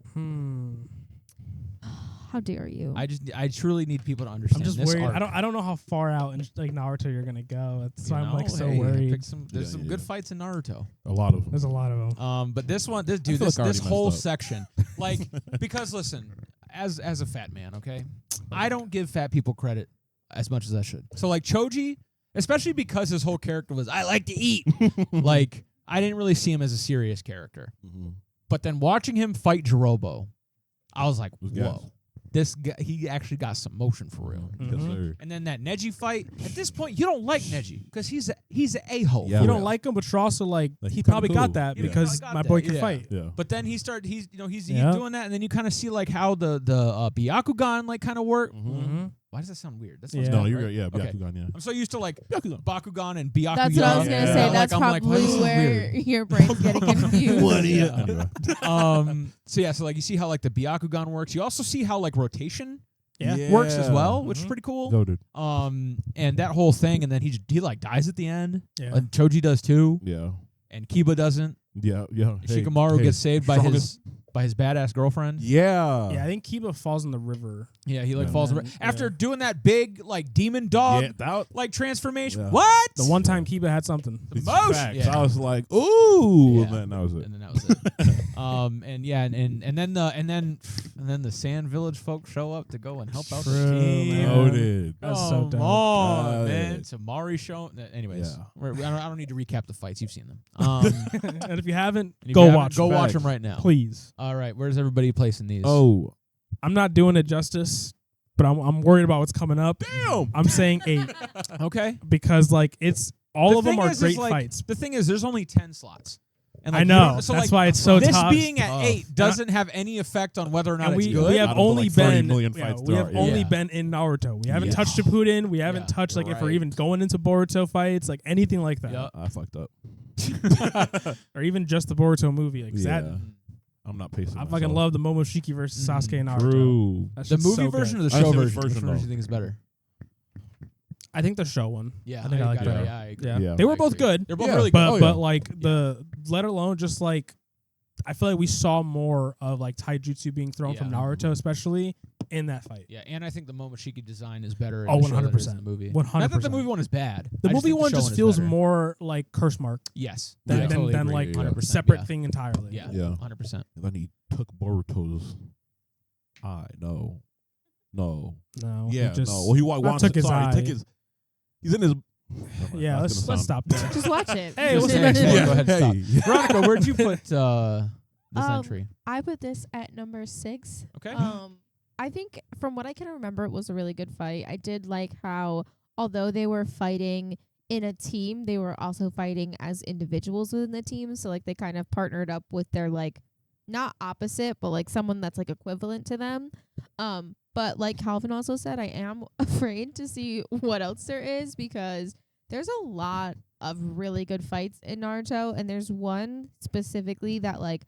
How dare you? I truly need people to I'm understand. just this worried. arc. I don't know how far out in like Naruto you're gonna go. That's You why I'm like know, so hey, worried. There's Yeah, some yeah, good yeah. fights in Naruto. A lot of them. There's a lot of them. But this one, this feel like I already whole messed up. section, like, because listen, as a fat man, okay, I don't give fat people credit as much as I should. So like Choji, especially because his whole character was I like to eat, like I didn't really see him as a serious character. But then watching him fight Jirobo, I was like, Was whoa, gas. this guy, he actually got some motion for real. Yes, Mhm. sir. And then that Neji fight, at this point, you don't like Neji because he's an a-hole. Yeah. You don't like him, but you're also like Like, he he's kinda probably cool. got that Yeah. because He probably my got boy that, can yeah. fight. Yeah. But then he's Yeah. doing that, and then you kind of see like how the Byakugan like kind of work. Mm-hmm. Why does that sound weird? That sounds Yeah. No, weird, you're right? right. Yeah, Okay. Byakugan, yeah. I'm so used to like Byakugan. Bakugan and Byakugan. That's what I was gonna Yeah. say. Like, That's I'm like, why probably is this where weird? your brain's getting confused. Yeah. So yeah, so like you see how like the Byakugan works. You also see how like rotation Yeah. works as well, which is Mhm. pretty cool. Goated. And that whole thing, and then he like dies at the end. Yeah. And Choji does too, Yeah. and Kiba doesn't. Yeah. Yeah. Hey, Shikamaru hey, gets saved by strongest- his badass girlfriend. Yeah. Yeah, I think Kiba falls in the river. Yeah, he like Yeah. falls Man, after yeah. doing that big like demon dog Yeah, that like transformation. Yeah. What? The one time Kiba had something. The it's most. facts. Yeah. I was like, ooh, Yeah. and then that was it. And then that was it. And yeah, and then the Sand Village folks show up to go and help out the True, team. man. Goated. That's so Come dope. on, Got man. it. Tamari show. Anyways, Yeah. I don't need to recap the fights. You've seen them. And if you haven't, And if go you haven't, watch. Go them. watch Facts. them right now. Please. All right, where's everybody placing these? Oh, I'm not doing it justice, but I'm worried about what's coming up. damn. I'm saying 8 okay. because like it's all The of them thing are is great like, fights. The thing is, there's only 10 slots. And I like, you know. don't- so That's like, why it's so this tough. being at Tough. 8 doesn't have any effect on whether or not And it's we good. have Out of the, only like, 30 been million yeah, fights we there have are, only yeah. been in Naruto. We haven't Yeah. touched Shippuden. We haven't Yeah. touched like if we're Right. even going into Boruto fights, like anything like that, Yeah. I fucked up. or even just the Boruto movie. Like Yeah. that, I'm not pacing. I fucking love the Momoshiki versus Sasuke and Naruto. True. That The shit's movie so version good. or the I show see which version? Which version, one do you though. think is better? I think the show one. Yeah, I think I like got that. it. Yeah, I agree. Yeah, Yeah. they were I both agree. good. They're both Yeah, really But good. but like the let alone just like I feel like we saw more of like taijutsu being thrown from Yeah. Naruto, especially in that fight. Yeah, and I think the Momoshiki design is better. Oh, in the show than it is 100%. in the movie. 100%. Not that the movie one is bad. The I just movie think the one show just is feels better. more like curse mark Yes. than, I than, totally than agree. like 100%, separate yeah. thing entirely. Yeah. Yeah. 100%. And then he took Boruto's eye. No. No, Yeah. he just, no. Well, he wants took his sorry, eye. he took his. He's in his. yeah. That's Let's gonna stop there. Just watch it. Hey, Just what's the say- next yeah, one? Go ahead and Hey. Veronica, where'd you put this entry? I put this at number 6. Okay. I think from what I can remember, it was a really good fight. I did like how, although they were fighting in a team, they were also fighting as individuals within the team. So like they kind of partnered up with their like not opposite, but like someone that's like equivalent to them. But like Calvin also said, I am afraid to see what else there is because there's a lot of really good fights in Naruto, and there's one specifically that like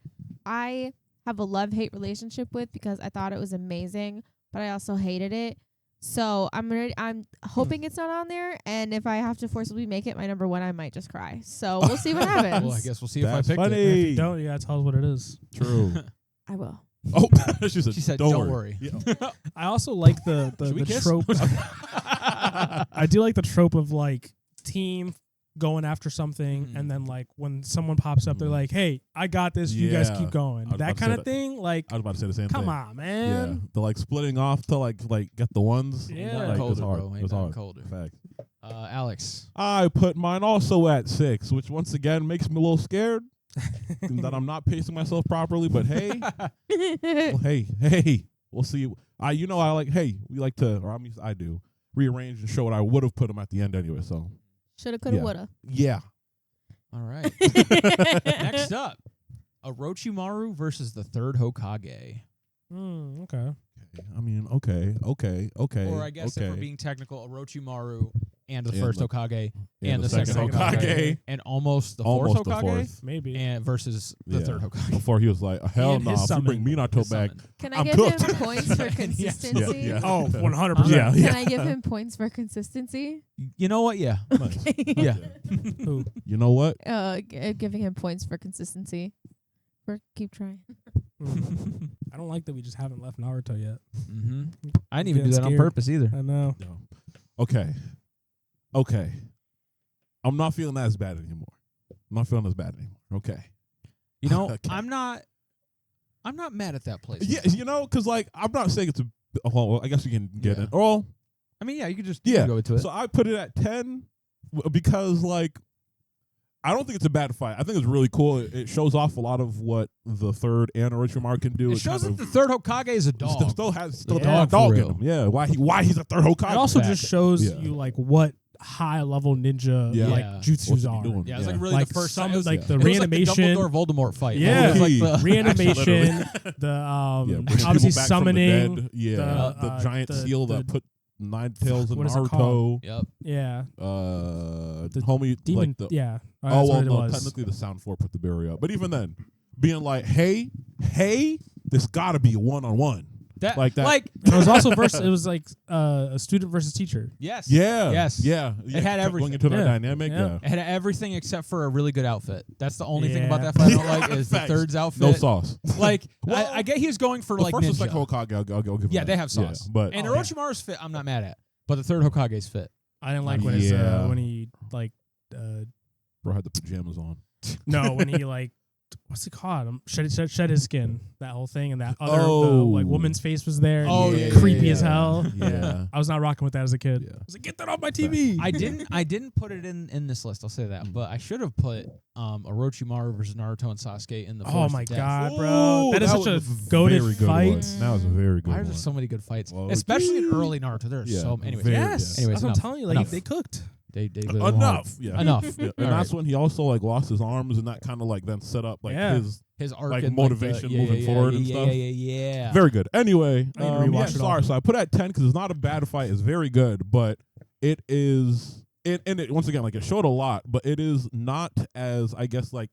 I have a love-hate relationship with because I thought it was amazing, but I also hated it. So I'm hoping it's not on there, and if I have to forcibly make it my number 1, I might just cry. So we'll see what happens. Well, I guess we'll see That's if I picked funny. it. If you don't, you gotta tell us what it is. True. I will. Oh, she said. She said, "Don't, "Don't worry." worry." Yeah. I also like the Should we kiss? trope. I do like the trope of like team going after something, and then like when someone pops up, they're like, "Hey, I got this. You guys Yeah. keep going." I was That about to kind say of thing. Like, I was about to say the same come thing. on, Yeah, man. they're like splitting off to like get the ones. Yeah. Ain't nothing like, colder, it's hard. bro. Ain't It's nothing hard. colder. Fact. Alex. I put mine also at 6, which once again makes me a little scared that I'm not pacing myself properly. But hey, well, hey, We'll see. I like. Hey, we like to, or I do rearrange and show what I would have put them at the end anyway. So Shoulda, coulda, Yeah. woulda. yeah. All right. Next up, Orochimaru versus the third Hokage. Okay. I mean, okay. Or I guess if we're being technical, Orochimaru and the And first the- Hokage and the second Hokage and almost the fourth Almost the Hokage fourth. Maybe. and versus the Yeah. third Hokage. Before he was like, hell And no, his if you bring summon. Minato His back. summon. Can I I'm give cooked. him points for consistency? Yeah. Oh, 100%. Yeah. Can I give him points for consistency? You know what? Yeah. Nice. Yeah. Who? You know what? Giving him points for consistency. Keep trying. I don't like that we just haven't left Naruto yet. Mm-hmm. I didn't even do Getting that on scared. purpose either. I know. No. Okay. I'm not feeling that as bad anymore. Okay. You know, Okay. I'm not mad at that place. Yeah, because like I'm not saying it's a. Well, I guess you can get Yeah. it. Well, I mean, yeah, you could just yeah. go into it. So I put it at 10 because like I don't think it's a bad fight. I think it's really cool. It shows off a lot of what the third and Orochimaru can do. it shows that the third Hokage is a dog. Still has Yeah. a dog For in real. him. Yeah, why he's a third Hokage? It also back. just shows Yeah. you like what high level ninja Yeah. like Yeah. What jutsus you are. doing? Yeah, it was like Yeah. really Like the first some time. It was like yeah. the it was reanimation. like the Dumbledore Voldemort fight. Yeah. It was like the Reanimation, the Yeah, bringing obviously people back from the summoning. dead. Yeah, the, the giant the- seal the- that put 9 tails in what is it Naruto. called? Yep. Yeah, The The homie, demon. like the Yeah. oh That's well, what it no, was. technically the sound floor put the barrier up, but even then, being like, hey, this gotta be a 1-on-1 That like that. Like And it was also versus. It was like a student versus teacher. yes. Yeah. Yes. Yeah. It had everything. Going into that Yeah. dynamic. Yeah. Yeah. It had everything except for a really good outfit. That's the only thing about Yeah. that fight I don't like is the Facts. third's outfit. No sauce. Like Well, I get he was going for The like first and ninja. second Hokage, I'll give Yeah, them they that. have sauce. Yeah, but And Oh, yeah. Orochimaru's fit, I'm not mad at. But the third Hokage's fit. I didn't like when his Yeah. when he like bro had the pajamas on. no when he like what's it called shed his skin, that whole thing, and that other Oh. like woman's face was there. and Oh, yeah, creepy yeah, as hell. Yeah. I was not rocking with that as a kid. Yeah. I was like, get that off my TV. I didn't put it in this list, I'll say that. But I should have put Orochimaru versus Naruto and Sasuke in the Oh Forest my of Death. god, bro! Ooh, That is such was a very goated good fight. one. That was a very good Why are one. there so many good fights? Well, Especially in early Naruto. There are Yeah, so many. Anyways, very- Yes, Anyways, that's what I'm enough. telling you. Like Enough. they cooked. they really hard. Enough. Yeah. Enough. Yeah. And All that's right. when he also like lost his arms, and that kind of like then set up like Yeah. His arc like and motivation the, moving forward and yeah, stuff. Yeah. very good. Anyway, I need to rewatch yeah, it all. sorry. So I put it at 10 because it's not a bad fight. It's very good, but it is. And it once again, like it showed a lot, but it is not as I guess like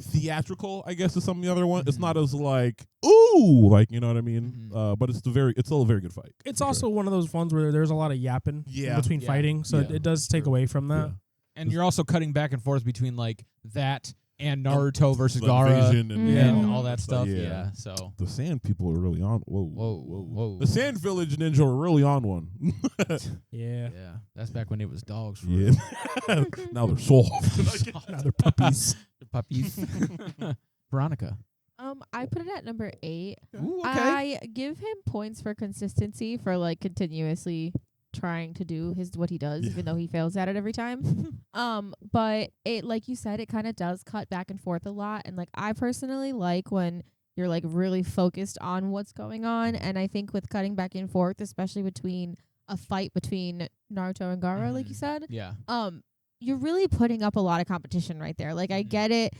theatrical. I guess as some of the other one. It's Mhm. not as like ooh, like you know what I mean. Mhm. But it's still a very good fight. It's for also sure. one of those ones where there's a lot of yapping Yeah. between Yeah. fighting, so Yeah. it does take True. away from that. Yeah. And you're also cutting back and forth between like that and Naruto versus The Gaara invasion and, Yeah. and Yeah. all that stuff. Yeah. Yeah. So The Sand people are really on. Whoa. The Sand Village Ninja were really on one. Yeah. yeah, that's back when it was dogs. For Yeah. Now they're soft. Now they're puppies. the puppies. Veronica. I put it at number 8. Ooh, okay. I give him points for consistency for like continuously trying to do what he does, Yeah. even though he fails at it every time. But it, like you said, it kind of does cut back and forth a lot, and like I personally like when you're like really focused on what's going on, and I think with cutting back and forth, especially between a fight between Naruto and Gaara, like you said, Yeah. you're really putting up a lot of competition right there. Like I Mhm. get it.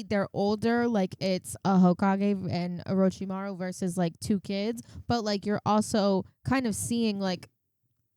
They're older, like it's a Hokage and Orochimaru versus like 2 kids, but like you're also kind of seeing like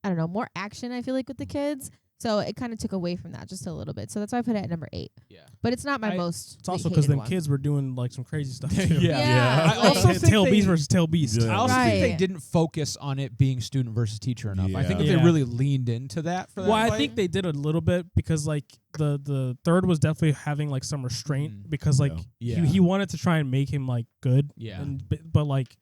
I don't know, more action I feel like with the kids. So it kind of took away from that just a little bit. So that's why I put it at number 8. Yeah. But it's not my I- most It's also because hated them one. kids were doing like some crazy stuff too. Yeah. Yeah, I also like- think Tail they- Beast versus Tail Beast. Yeah. I also think they Right. didn't focus on it being student versus teacher enough. I think if Yeah. they really leaned into that for that Well, I fight- think they did a little bit because like the third was definitely having like some restraint Mhm. because like Yeah. he wanted to try and make him like good. Yeah. And but like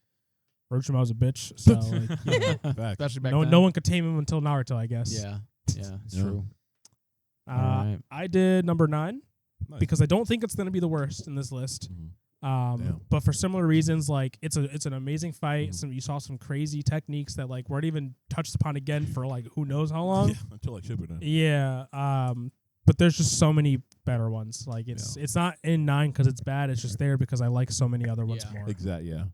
Orochimaru was a bitch, so like yeah. Facts. especially back no then. no one could tame him until Naruto, I guess. Yeah. Yeah. It's Yeah. true. Uh, I did number 9 Nice. because I don't think it's gonna be the worst in this list. Mhm. Damn. But for similar reasons, like it's an amazing fight. Mhm. You saw some crazy techniques that like weren't even touched upon again for like who knows how long. Yeah, until like Shippuden. Yeah. But there's just so many better ones. Like it's not in 9 because it's bad. It's just there because I like so many other ones Yeah. more. Exactly. Yeah.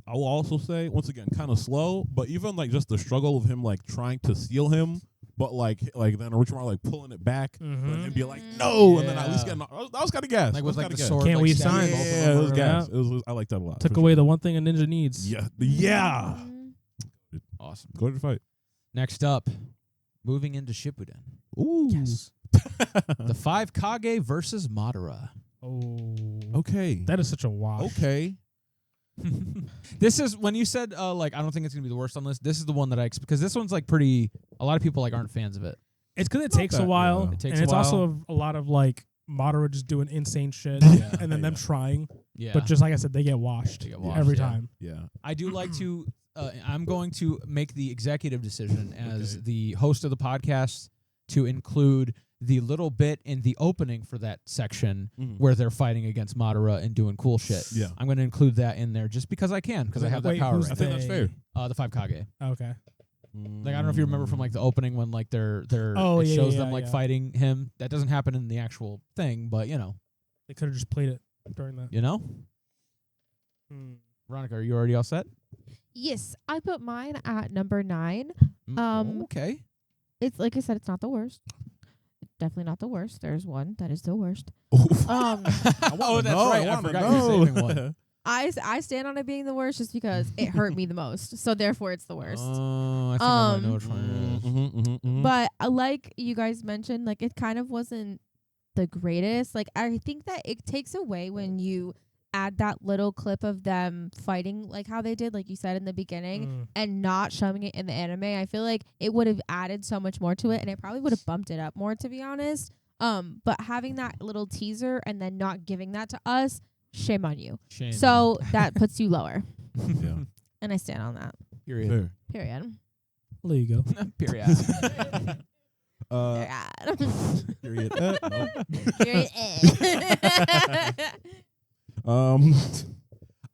I will also say, once again, kind of slow, but even like just the struggle of him like trying to steal him, but like then Orochimaru like pulling it back, and be like no, and then at least getting that was kind of gas. Like with like the gas. sword. Can't like, we stabbing sign? both of Yeah, them it was or gas. whatever. I like that a lot. Took for away sure. the one thing a ninja needs. Yeah. Awesome. Go to the fight. Next up, moving into Shippuden. Ooh. Yes. The 5 Kage versus Madara. Oh. Okay. That is such a wash. Okay. This is when you said like I don't think it's gonna be the worst on this. This is the one that because this one's like pretty. A lot of people like aren't fans of it. It's because it Not takes that- a while, yeah. It takes and a it's while. also a lot of like Madara just doing insane shit, Yeah. and then them Yeah. trying. Yeah, But just like I said, they get washed, They get washed, every yeah. time. Yeah. I do like to. I'm going to make the executive decision as Okay. the host of the podcast to include the little bit in the opening for that section where they're fighting against Madara and doing cool shit. Yeah. I'm going to include that in there just because I can, because I have that Wait, power who's I right think that's they? fair. The 5 Kage. Okay. Like I don't know if you remember from like the opening when like they're Oh, it yeah, shows yeah, them like yeah. fighting him. That doesn't happen in the actual thing, but you know. They could have just played it during that. You know? Veronica, are you already all set? Yes, I put mine at number 9. Okay. It's like I said, it's not the worst. Definitely not the worst. There's one that is the worst. Oh, that's that's right. I forgot you were saving one. I stand on it being the worst just because it hurt me the most. So therefore, it's the worst. Oh, I think I might know which one it is. But like you guys mentioned, like it kind of wasn't the greatest. Like I think that it takes away when you add that little clip of them fighting like how they did, like you said in the beginning, and not showing it in the anime. I feel like it would have added so much more to it, and it probably would have bumped it up more, to be honest. But having that little teaser and then not giving that to us, shame on you. Shame. So that puts you lower, Yeah. and I stand on that. Period. Fair. Period. There you go. Period. Period. No. Period.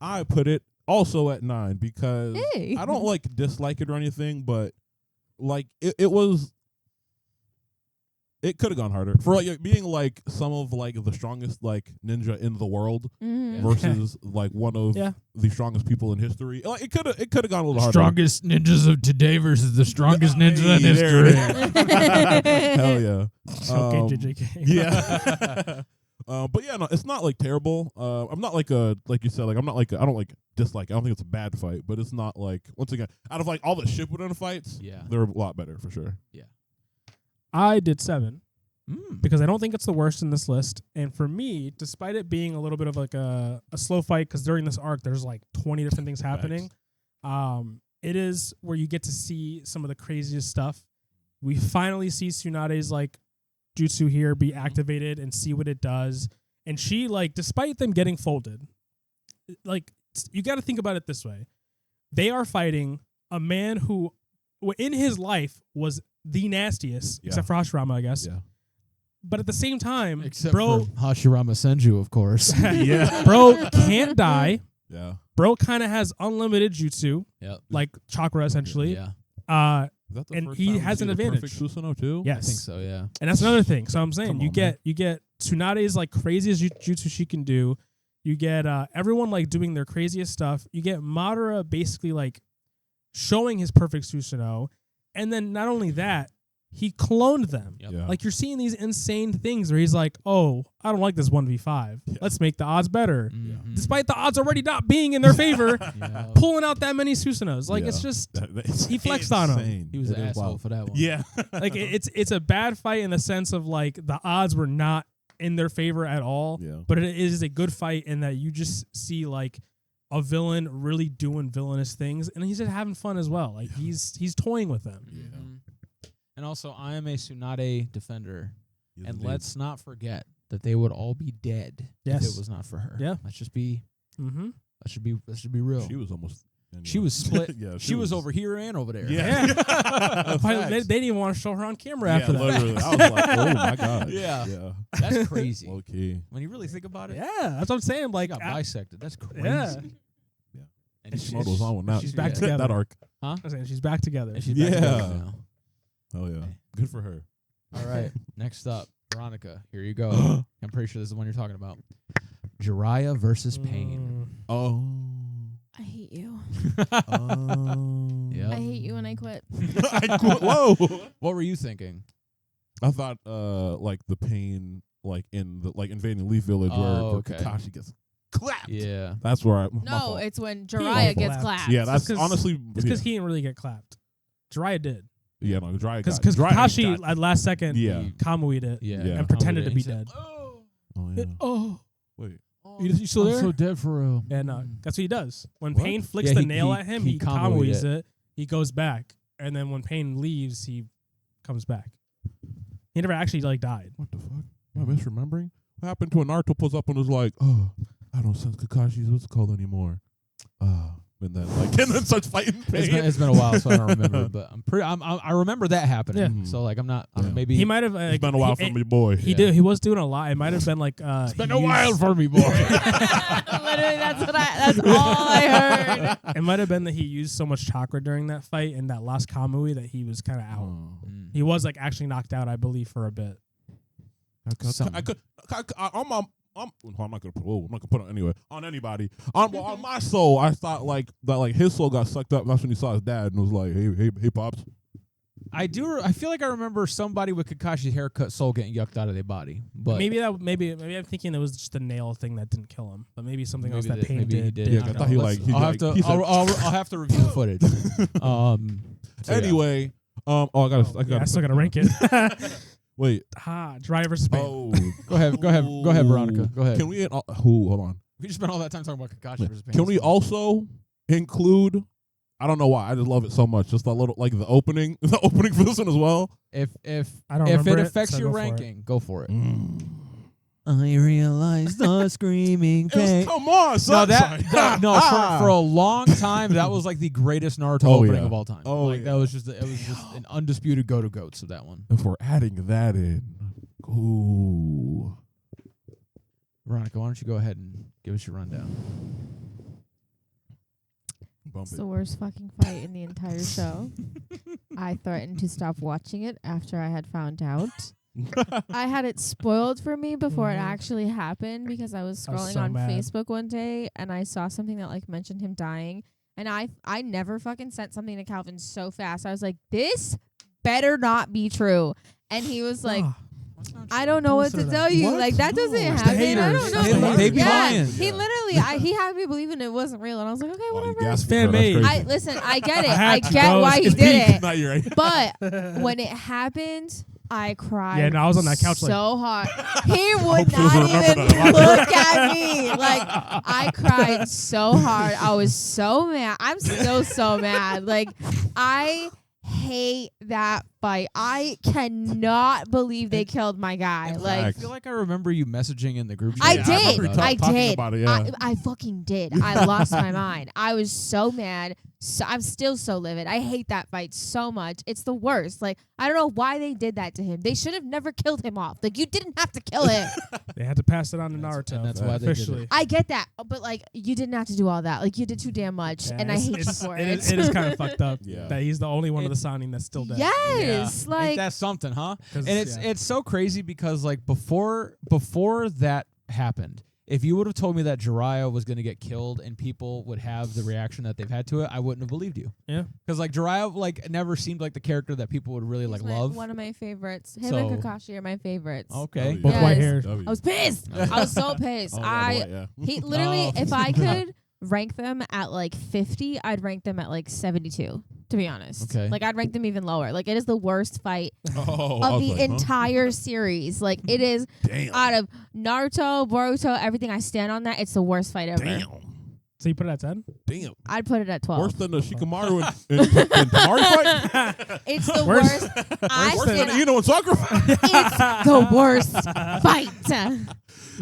I put it also at 9 because Hey. I don't like dislike it or anything, but like it was. It could have gone harder for like being like some of like the strongest like ninja in the world Mhm. versus like one of Yeah. the strongest people in history. Like it could have gone a little harder. Strongest ninjas of today versus the strongest ninja in Hey, there it history. is. Hell yeah. Okay, JJK. Yeah. But yeah, no, it's not like terrible. I'm not like like you said, like I don't like dislike. I don't think it's a bad fight, but it's not like, once again, out of like all the Shippuden fights, Yeah. they're a lot better for sure. I did 7 Mm. because I don't think it's the worst in this list. And for me, despite it being a little bit of like a slow fight, because during this arc there's like 20 different things happening. It is where you get to see some of the craziest stuff. We finally see Tsunade's like jutsu here be activated and see what it does. And she, like, despite them getting folded, like, you got to think about it this way. They are fighting a man who in his life was the nastiest, except for Hashirama, I guess. Yeah. But at the same time, Except bro, for Hashirama Senju, of course. Yeah. bro can't die. Yeah. Bro kind of has unlimited jutsu, Yep. like chakra essentially. Yeah. Is that the And first he time we has see an the advantage. perfect Susanoo too? Yes. I think so, yeah. And that's another thing. So I'm saying Come you on, get Tsunade's like craziest jutsu she can do. You get everyone like doing their craziest stuff. You get Madara basically like showing his perfect Susanoo. And then not only that, he cloned them. Yep. Yeah. Like you're seeing these insane things where he's like, oh, I don't like this 1v5. Yeah. Let's make the odds better. Mhm. Despite the odds already not being in their favor, Yeah. pulling out that many Susanos. Like it's Yeah. just It's he flexed on him. insane. He was It an is asshole wild. for that one. Yeah. like it's a bad fight in the sense of like the odds were not in their favor at all. Yeah. But it is a good fight in that you just see like a villain really doing villainous things, and he's just having fun as well. Like he's toying with them. Mhm. And also, I am a Tsunade defender, Yes, and indeed. let's not forget that they would all be dead Yes. if it was not for her. Yeah. Let's just be. Mm-hmm. That should be real. She was almost. She was split. Yeah. she was over here and over there. Yeah. they, Facts. they didn't even want to show her on camera Yeah, after that. literally. I was like, oh my god. Yeah. Yeah. That's crazy. Low key. When you really think about it, Yeah, that's what I'm saying. he Like got bisected. That's crazy. Yeah. Yeah. And Kishimoto was on with that. she's back yeah. together. That arc. I'm saying she's back together. And she's back Yeah. together now. Oh yeah. Okay. Good for her. All right. Next up, Veronica. Here you go. I'm pretty sure this is the one you're talking about. Jiraiya versus Pain. Mm. Oh. I hate you. Yep. I hate you when I quit. I quit. Whoa. What were you thinking? I thought like the pain like in the Invading Leaf Village where okay. Kakashi gets clapped. Yeah. That's where No, it's when Jiraiya gets clapped. yeah, that's 'cause- honestly It's because he didn't really get clapped. Jiraiya did. yeah, no, Jiraiya Because Jiraiya Kakashi got- at last second yeah. Kamui'd it Yeah. Yeah. and pretended to He be said, dead. Oh. Oh yeah. Oh. Wait. You still there? I'm so dead for real. And that's what he does. When What? Pain flicks Yeah, the he- nail he- at him, he he Kamui'd Kamui's it. He goes back. And then when Pain leaves, he comes back. He never actually died. What the fuck? Am I misremembering? What happened to when Naruto pulls up and is like, oh, I don't sense Kakashi's what's it called anymore. And then starts fighting Pain. It's been a while, so I don't remember. But I remember that happening. Yeah. So I'm not. Yeah. Maybe He might have. It's been a while for me, boy. He did. He was doing a lot. It might have been like. It's been a while for me, boy. Literally, that's all I heard. It might have been that he used so much chakra during that fight and that last Kamui that he was kind of out. Oh. He was actually knocked out, I believe, for a bit. I'm not gonna put it anyway on anybody. On my soul, I thought that his soul got sucked up. That's when he saw his dad and was like, "Hey, pops." I feel like I remember somebody with Kakashi's haircut soul getting yucked out of their body. But maybe I'm thinking it was just the nail thing that didn't kill him, but maybe something else that Pain maybe he did. Yeah, I kill thought him. I'll have to review the footage. So Anyway, I I still gotta rank it. Wait. Jiraiya versus Pain. Oh, Go ahead, Veronica. Go ahead. Can we? Hold on. We just spent all that time talking about Kakashi versus Pain. Can we also include? I don't know why. I just love it so much. Just a little the opening for this one as well. If I don't if it remember affects so your go for it. ranking, go for it. I realized the screaming pain. Come on, No, son. for a long time that was the greatest Naruto Oh, opening yeah. of all time. Oh, that was just an undisputed goats of that one. If we're adding that in, ooh. Veronica, why don't you go ahead and give us your rundown? Bump It's it. the worst fucking fight in the entire show. I threatened to stop watching it after I had found out. I had it spoiled for me before it actually happened because I was I was scrolling so on mad. Facebook one day and I saw something that mentioned him dying, and I never fucking sent something to Calvin so fast. I was like, this better not be true. And he was like, I don't know what to tell you. What? That doesn't It's happen. the I don't haters. know. It's the haters. They be Yeah. lying. He literally, he had me believing it wasn't real, and I was like, okay, Oh, you whatever. gasped Fan for that. That's made. crazy. Listen, I get it. I had I to, get bro. why he It's did peak. it. Not you, right? But when it happened, I cried. Yeah, no, I was on that couch so hard. He would hope she doesn't not remember even that. look at me. I cried so hard. I was so mad. I'm still so mad. I hate that fight. I cannot believe they killed my guy. I feel like I remember you messaging in the group chat. I Yeah, I did. remember I talking did. about it, yeah. I fucking did. I lost my mind. I was so mad. So I'm still so livid. I hate that fight so much. It's the worst. I don't know why they did that to him. They should have never killed him off. You didn't have to kill him. They had to pass it on to Naruto. and that's why they did it. officially. I get that, but you didn't have to do all that. You did too damn much, Yeah, and I hate you it's- for it it. is kind of fucked up Yeah. that he's the only one of the Sannin that's still dead. Yes, Ain't that something, huh? 'Cause, And it's so crazy because before that happened, if you would have told me that Jiraiya was going to get killed and people would have the reaction that they've had to it, I wouldn't have believed you. Yeah. Because Jiraiya never seemed like the character that people would really He's love. one of my favorites. Him So- and Kakashi are my favorites. Okay. W. both Yes. white hair. W. I was pissed. I was so pissed. Oh, yeah, boy, yeah. He literally, Oh. if I could rank them at 50, I'd rank them at 72. To be honest, Okay. I'd rank them even lower. It is the worst fight Oh, I of was the like, huh? entire series. It is Damn. out of Naruto, Boruto, everything. I stand on that. It's the worst fight ever. Damn. So you put it at 10? Damn. I'd put it at 12. Worse than the Shikamaru and Tamari fight? It's the Worse- worst. I Worse than stand the on, Ino and Sakura fight? it's the worst fight.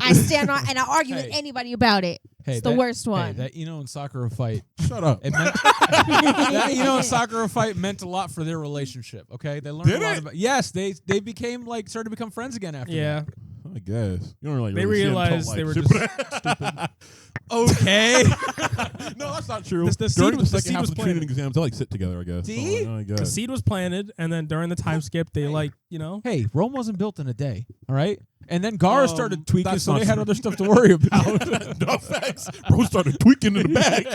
I stand on and I argue with Hey. anybody about it. It's the worst one. Hey, that Ino and Sakura fight. Shut up. It meant that Ino and Sakura fight meant a lot for their relationship. Okay, they learned Did a lot it? about. Yes, they became started to become friends again after. Yeah. that. I guess you don't really. They really realized they were just stupid. Okay. No, that's not true. The During the seed second half was of the training planted. exams, they like sit together, I guess. See? So, I The guess. seed was planted, and then during the time skip, they Hey, Rome wasn't built in a day, all right? And then Gara started tweaking, that's so not they had true. other stuff to worry about. No facts. Bro started tweaking in the back.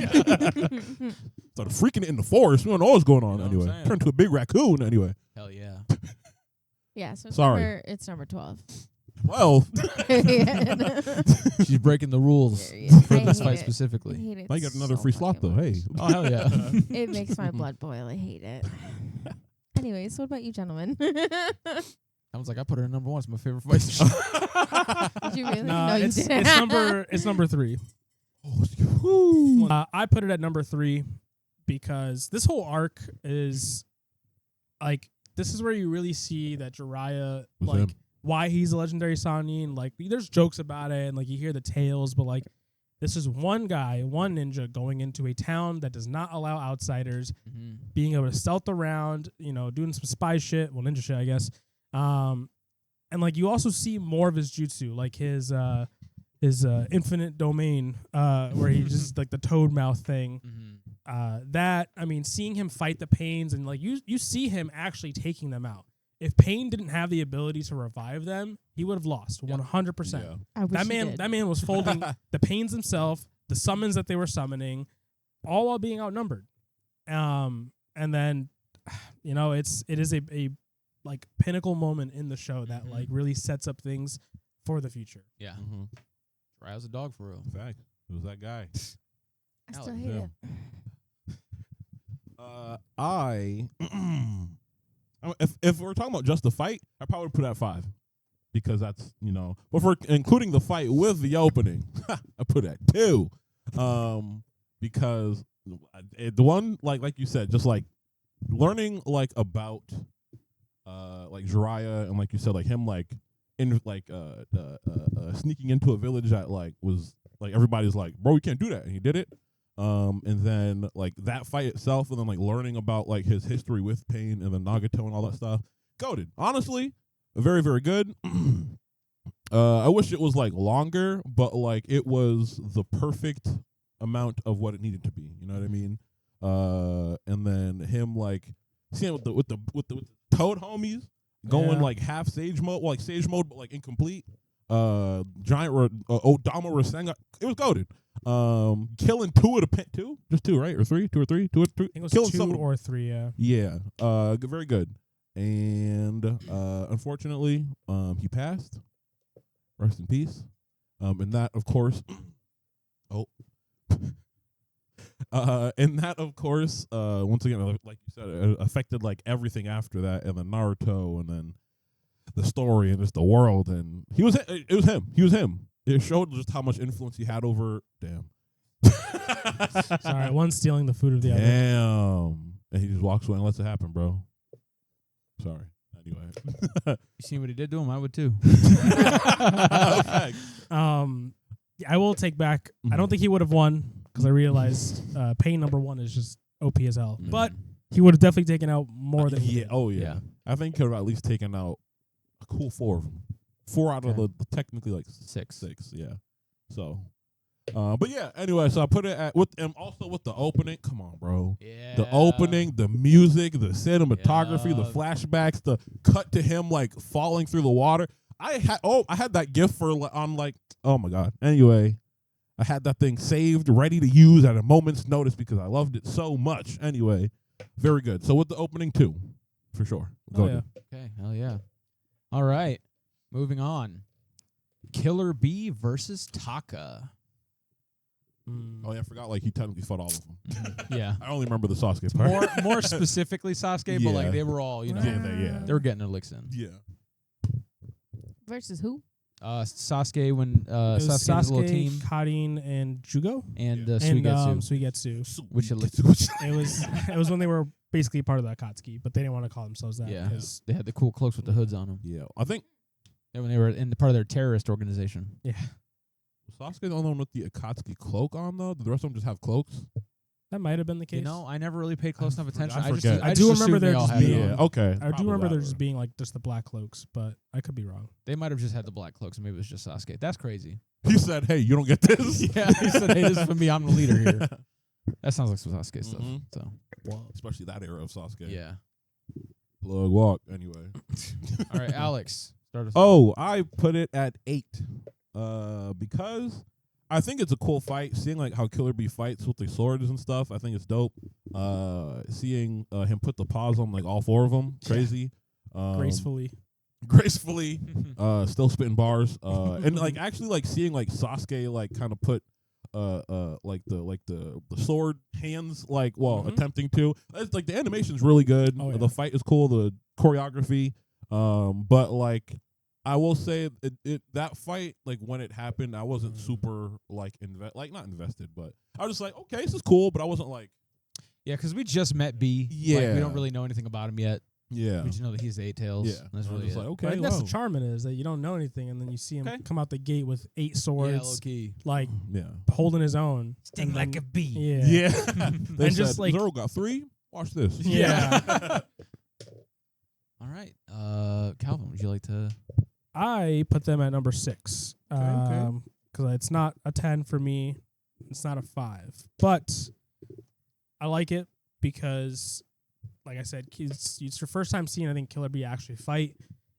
Started freaking it in the forest. We don't know what's going on You know what I'm anyway. saying? Turned to a big raccoon anyway. Hell yeah. Yeah, so Sorry. it's number 12. Well, She's breaking the rules Period. for I this hate fight it. specifically. I hate it now you got another so free slot fucking though. much. Hey. Oh, hell yeah. It makes my blood boil. I hate it. Anyways, what about you, gentlemen? I was like, I put her in number 1. It's my favorite fight. Did you really? No, No, you it's didn't. it's number 3. I put it at number 3 because this whole arc is like this is where you really see that Jiraiya Was like him. why he's a legendary Sannin. Like there's jokes about it and like you hear the tales, but like this is one guy, one ninja going into a town that does not allow outsiders, being able to stealth around, doing some spy shit, well ninja shit, I guess. And like you also see more of his jutsu, like his infinite domain, where he just like the toad mouth thing. Seeing him fight the Pains and like you see him actually taking them out. If Pain didn't have the ability to revive them, he would have lost 100%. Yeah. I wish he did. That man was folding the Pains himself, the summons that they were summoning, all while being outnumbered. And then, it is a like pinnacle moment in the show that like really sets up things for the future. Yeah. Mm-hmm. Jiraiya's a dog for real. Fact. It was that guy. I still hate it. If we're talking about just the fight, I probably would put it at 5 because that's But if we're including the fight with the opening, I put it at 2, because the one like you said, just like learning like about like Jiraiya and like you said like him like in like sneaking into a village that like was like everybody's like, bro, you can't do that, and he did it. And then like that fight itself, and then like learning about like his history with Pain and the Nagato and all that stuff. Goated. Honestly, very, very good. I wish it was like longer, but like it was the perfect amount of what it needed to be. You know what I mean? And then him like seeing with the Toad homies going like half Sage mode, like Sage mode, but like incomplete. Giant Odama Rasengan. It was goated. Killing 2 of the pin, 2, just 2, right? Or 3, 2 or 3, 2 or 3. I think it was Killing 2 some or 3, yeah. Yeah. Very good. And unfortunately, he passed. Rest in peace. And that, of course. And that, of course, once again, like you said, it affected like everything after that, and then Naruto, and then the story, and just the world, and it was him. It showed just how much influence he had over. Damn. Sorry, one's stealing the food of the other. Damn. And he just walks away and lets it happen, bro. Sorry. Anyway. You seen what he did to him? I would too. Okay. I will take back. I don't think he would have won because I realized Pain number 1 is just OP as hell. But he would have definitely taken out more than he did. Oh yeah. Yeah. I think he could have at least taken out a cool 4 of them. 4 out of the technically like 6. Yeah. So, but yeah. Anyway, so I put it at also with the opening. Come on, bro. Yeah. The opening, the music, the cinematography, the flashbacks, the cut to him like falling through the water. I had that GIF on like, oh my god. Anyway, I had that thing saved, ready to use at a moment's notice because I loved it so much. Anyway, very good. So with the opening 2, for sure. Go ahead. Okay. Hell yeah. All right. Moving on. Killer Bee versus Taka. Oh yeah, I forgot. Like he technically fought all of them. Yeah. I only remember the Sasuke part. More specifically Sasuke, but like they were all, Yeah. they were getting their licks in. Yeah. Versus who? Sasuke when It was Sasuke and his little team Karin, and Jugo, and and Suigetsu. Suigetsu. Which It was when they were basically part of the Akatsuki, but they didn't want to call themselves that. yeah, because they had the cool cloaks with the hoods on them. Yeah. I think When they were in part of their terrorist organization. yeah, Sasuke the only one with the Akatsuki cloak on though. Did the rest of them just have cloaks? That might have been the case. You know, I never really paid close enough attention. I I just forget. I do just remember assumed they there all just had being- it on. Yeah, okay. I do Probably remember there that just way. being like just the black cloaks, but I could be wrong. They might have just had the black cloaks, and maybe it was just Sasuke. That's crazy. He said, "Hey, you don't get this." Yeah, he said, "Hey, this is for me. I'm the leader here." That sounds like some Sasuke stuff. Mhm. So Especially that era of Sasuke. yeah. Plug walk. Anyway. All right, Alex, start us. Oh, I put it at 8. Because I think it's a cool fight. Seeing like how Killer Bee fights with the swords and stuff, I think it's dope. Seeing him put the paws on like all 4 of them, crazy. Gracefully. Gracefully, still spitting bars. And like actually like seeing like Sasuke like kind of put like the sword hands like attempting to. It's like the animation's really good. Oh, yeah. The fight is cool. The choreography. But like I will say it that fight, like when it happened, I wasn't super like not invested, but I was just like, okay, this is cool, but I wasn't like, Yeah, because we just met B. Yeah. Like, we don't really know anything about him yet. yeah, We just know that he's the 8 Tails. yeah. That's I was really just it. like, I okay, think that's wow. the charm in it, is that you don't know anything, and then you see him Okay. come out the gate with 8 Yeah, low swords, key. like Yeah, holding his own. and then- bee. Yeah. yeah. They And just said, like- Zoro got 3. Watch this. Yeah. All right, Calvin, would you like to? I put them at number 6. Okay. Because it's not a 10 for me. It's not a 5. But I like it because, like I said, it's your first time seeing, I think, Killer Bee actually fight.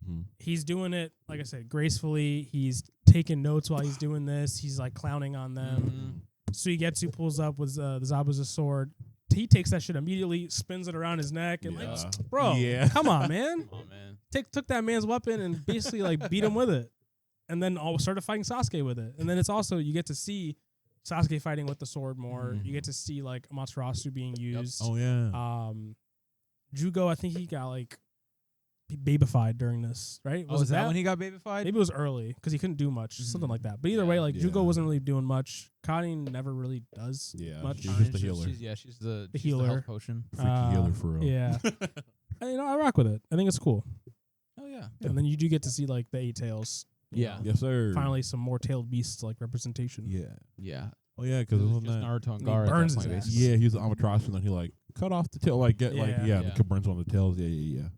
Mhm. He's doing it, like I said, gracefully. He's taking notes while he's doing this. He's like clowning on them. Suigetsu pulls up with the Zabuza sword. He takes that shit immediately, spins it around his neck, and Yeah. like, bro, Yeah. come on, man. Oh man. Took that man's weapon and basically like beat him with it, and then started fighting Sasuke with it. And then it's also, you get to see Sasuke fighting with the sword more. Mhm. You get to see like Amaterasu being used. Oh yeah. Jugo, I think he got like babyfied during this, right? Was that when he got babyfied? Maybe it was early because he couldn't do much, something like that. But either way, like Yeah. Jugo wasn't really doing much. Connie never really does Yeah, much. she's just a She's- healer. She's the healer. health potion. Freaky healer for real. Yeah. I rock with it. I think it's cool. Oh yeah. And then you do get to see like the 8 tails. you Yeah. know. Yes, sir. Finally, some more tailed beasts like representation. Yeah. Yeah. Oh yeah, because it wasn't Just that. Naruto and He Gaara. burns at that his point, ass. basically. Yeah, he's the Amaterasu, and then he like cut off the tail, like get like Yeah. the Yeah. kid burns on the tails. Yeah.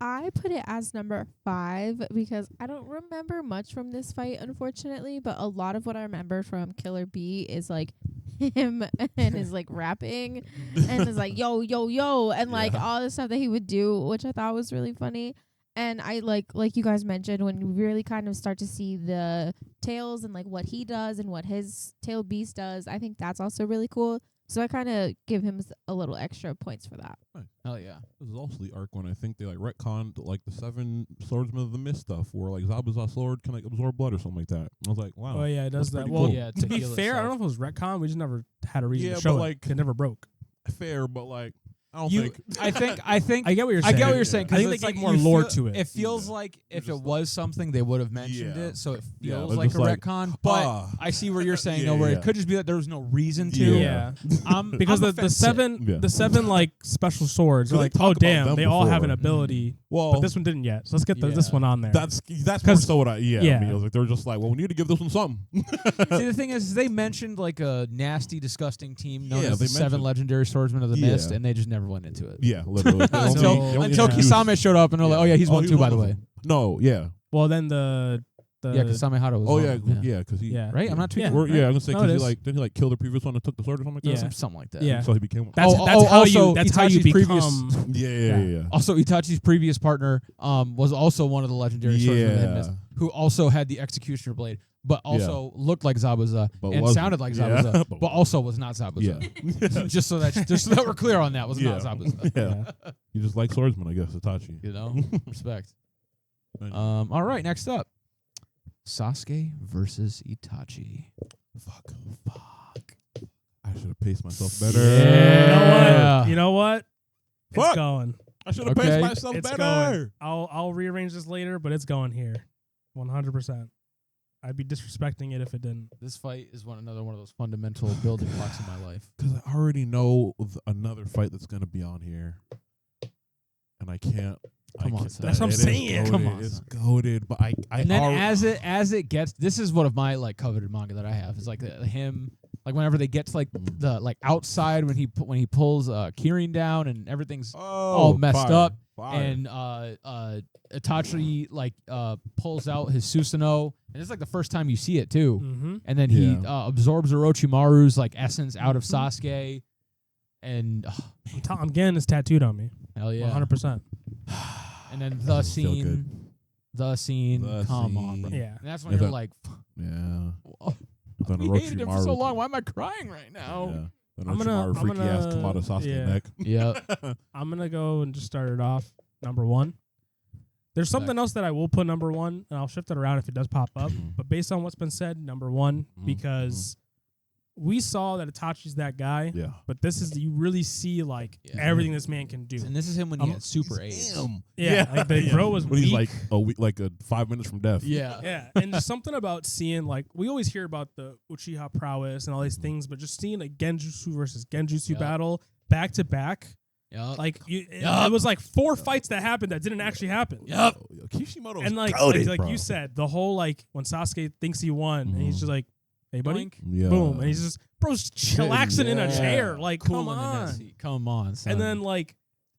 I put it as number 5 because I don't remember much from this fight, unfortunately, but a lot of what I remember from Killer Bee is like him and his like rapping and is like yo yo yo and like Yeah. all the stuff that he would do, which I thought was really funny. And I like you guys mentioned, when you really kind of start to see the tails and like what he does and what his tailed beast does, I think that's also really cool. So I kind of give him a little extra points for that. Hell yeah. This is also the arc when I think they like retconned like the 7 swordsmen of the mist stuff, where like Zabuza's sword can like absorb blood or something like that. I was like, wow. Oh yeah, it does That's that. pretty Well, cool. Yeah, to to be heal fair, I don't know itself. if it was retcon. We just never had a reason Yeah, to show but, it. like, It never broke. Fair, but like I don't You, think. I think I get what you're I saying. get what you're Yeah. saying. I think 'cause they it's gave like more you lore feel- to it. It feels Yeah. like if You're it just was something, they would have mentioned Yeah. it, so it Yeah, feels they're like a just like, retcon. But I see where you're saying, Yeah, where yeah. it could just be that there was no reason to. Yeah. Because I'm the seven Yeah. the 7 like special swords are They like, talk oh about damn, them they all have before. an ability, Well, but this one didn't yet. So let's get this Yeah. one on there. that's more 'Cause- so what I yeah. yeah. I mean, it was like they were just like, well, we need to give this one something. See, the thing is, they mentioned like a nasty, disgusting team known Yeah, as the they 7 mentioned- legendary swordsmen of the Yeah. mist, and they just never went into it. Yeah, literally. They Until only- they only until introduced- Kisame showed up, and they're like, "Oh yeah, he's one too, by the way." No, yeah. well, then the Yeah, Kisame Hado was. Oh one yeah, of them, yeah, because he. yeah. Right? I'm not too. Yeah. Or, yeah, I was gonna say No, because it he is. like didn't he like kill the previous one and took the sword or something like Yeah. that. Something like that. Yeah. So he became. That's Oh, that's how also, you that's how you Itachi's previous- become. Yeah. Also, Itachi's previous partner was also one of the legendary swordsmen of the Yeah. mist, who also had the executioner blade, but also looked like Zabuza But and wasn't. sounded like Yeah, Zabuza, but but also was not Zabuza. Yeah. just so that we're clear on that, was not Zabuza. Yeah. You just like swordsman, I guess. Itachi. You know, respect. All right, next up, Sasuke versus Itachi. Fuck. I should have paced myself better. Yeah. You know what? It's Fuck. going. I should have Okay. paced myself It's better. going. I'll rearrange this later, but it's going here, 100%. I'd be disrespecting it if it didn't. This fight is another one of those fundamental building blocks in my life. Because I already know another fight that's gonna be on here, and I can't. Come on, can't- son. That's what I'm it is saying. Come goated. on, It's son. goaded, but I And then already, as it gets, this is one of my like coveted manga that I have. It's like him Like whenever they get to like the like outside when he pulls Kirin down and everything's all messed up. And Itachi like pulls out his Susanoo, and it's like the first time you see it too. Mm-hmm. And then he absorbs Orochimaru's like essence out of Sasuke, and I'm getting this tattooed on me. hell yeah, 100%. And then the scene, come on, bro. Yeah, And that's when you're like, Then we hated him for so long. Why am I crying right now? Yeah. Then Orochimaru freaky ass come out of Sasuke neck. Yep. I'm gonna go and just start it off number 1. There's something else that I will put number 1, and I'll shift it around if it does pop up. But based on what's been said, number 1, because we saw that Itachi's that guy. Yeah. But this is, you really see like everything this man can do. And this is him when he had Super A's. Yeah, like the bro was when weak. he's like a week, like 5 minutes from death. Yeah. Yeah, and just something about seeing, like, we always hear about the Uchiha prowess and all these things, but just seeing a Genjutsu versus Genjutsu battle back to back, like it was like 4 fights that happened that didn't actually happen. Kishimoto's And like you said, the whole like when Sasuke thinks he won, and he's just like, "Hey, buddy," boom, and he's just bro's chillaxing in a chair, like, come on. Son. And then like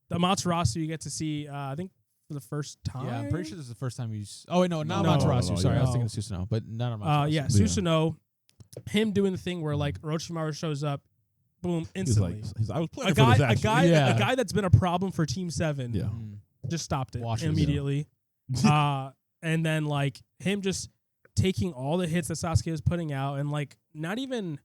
the Amaterasu, you get to see, I think for the first time. Yeah, I'm pretty sure this is the first time he's. Oh wait, no, not Amaterasu. Sorry, I was thinking of Susanoo, but not Amaterasu. Yeah, Susanoo, him doing the thing where like Orochimaru shows up, boom, instantly. I was playing for this a guy that's been a problem for Team 7. Just stopped it immediately. And then like him just taking all the hits that Sasuke was putting out, and like not even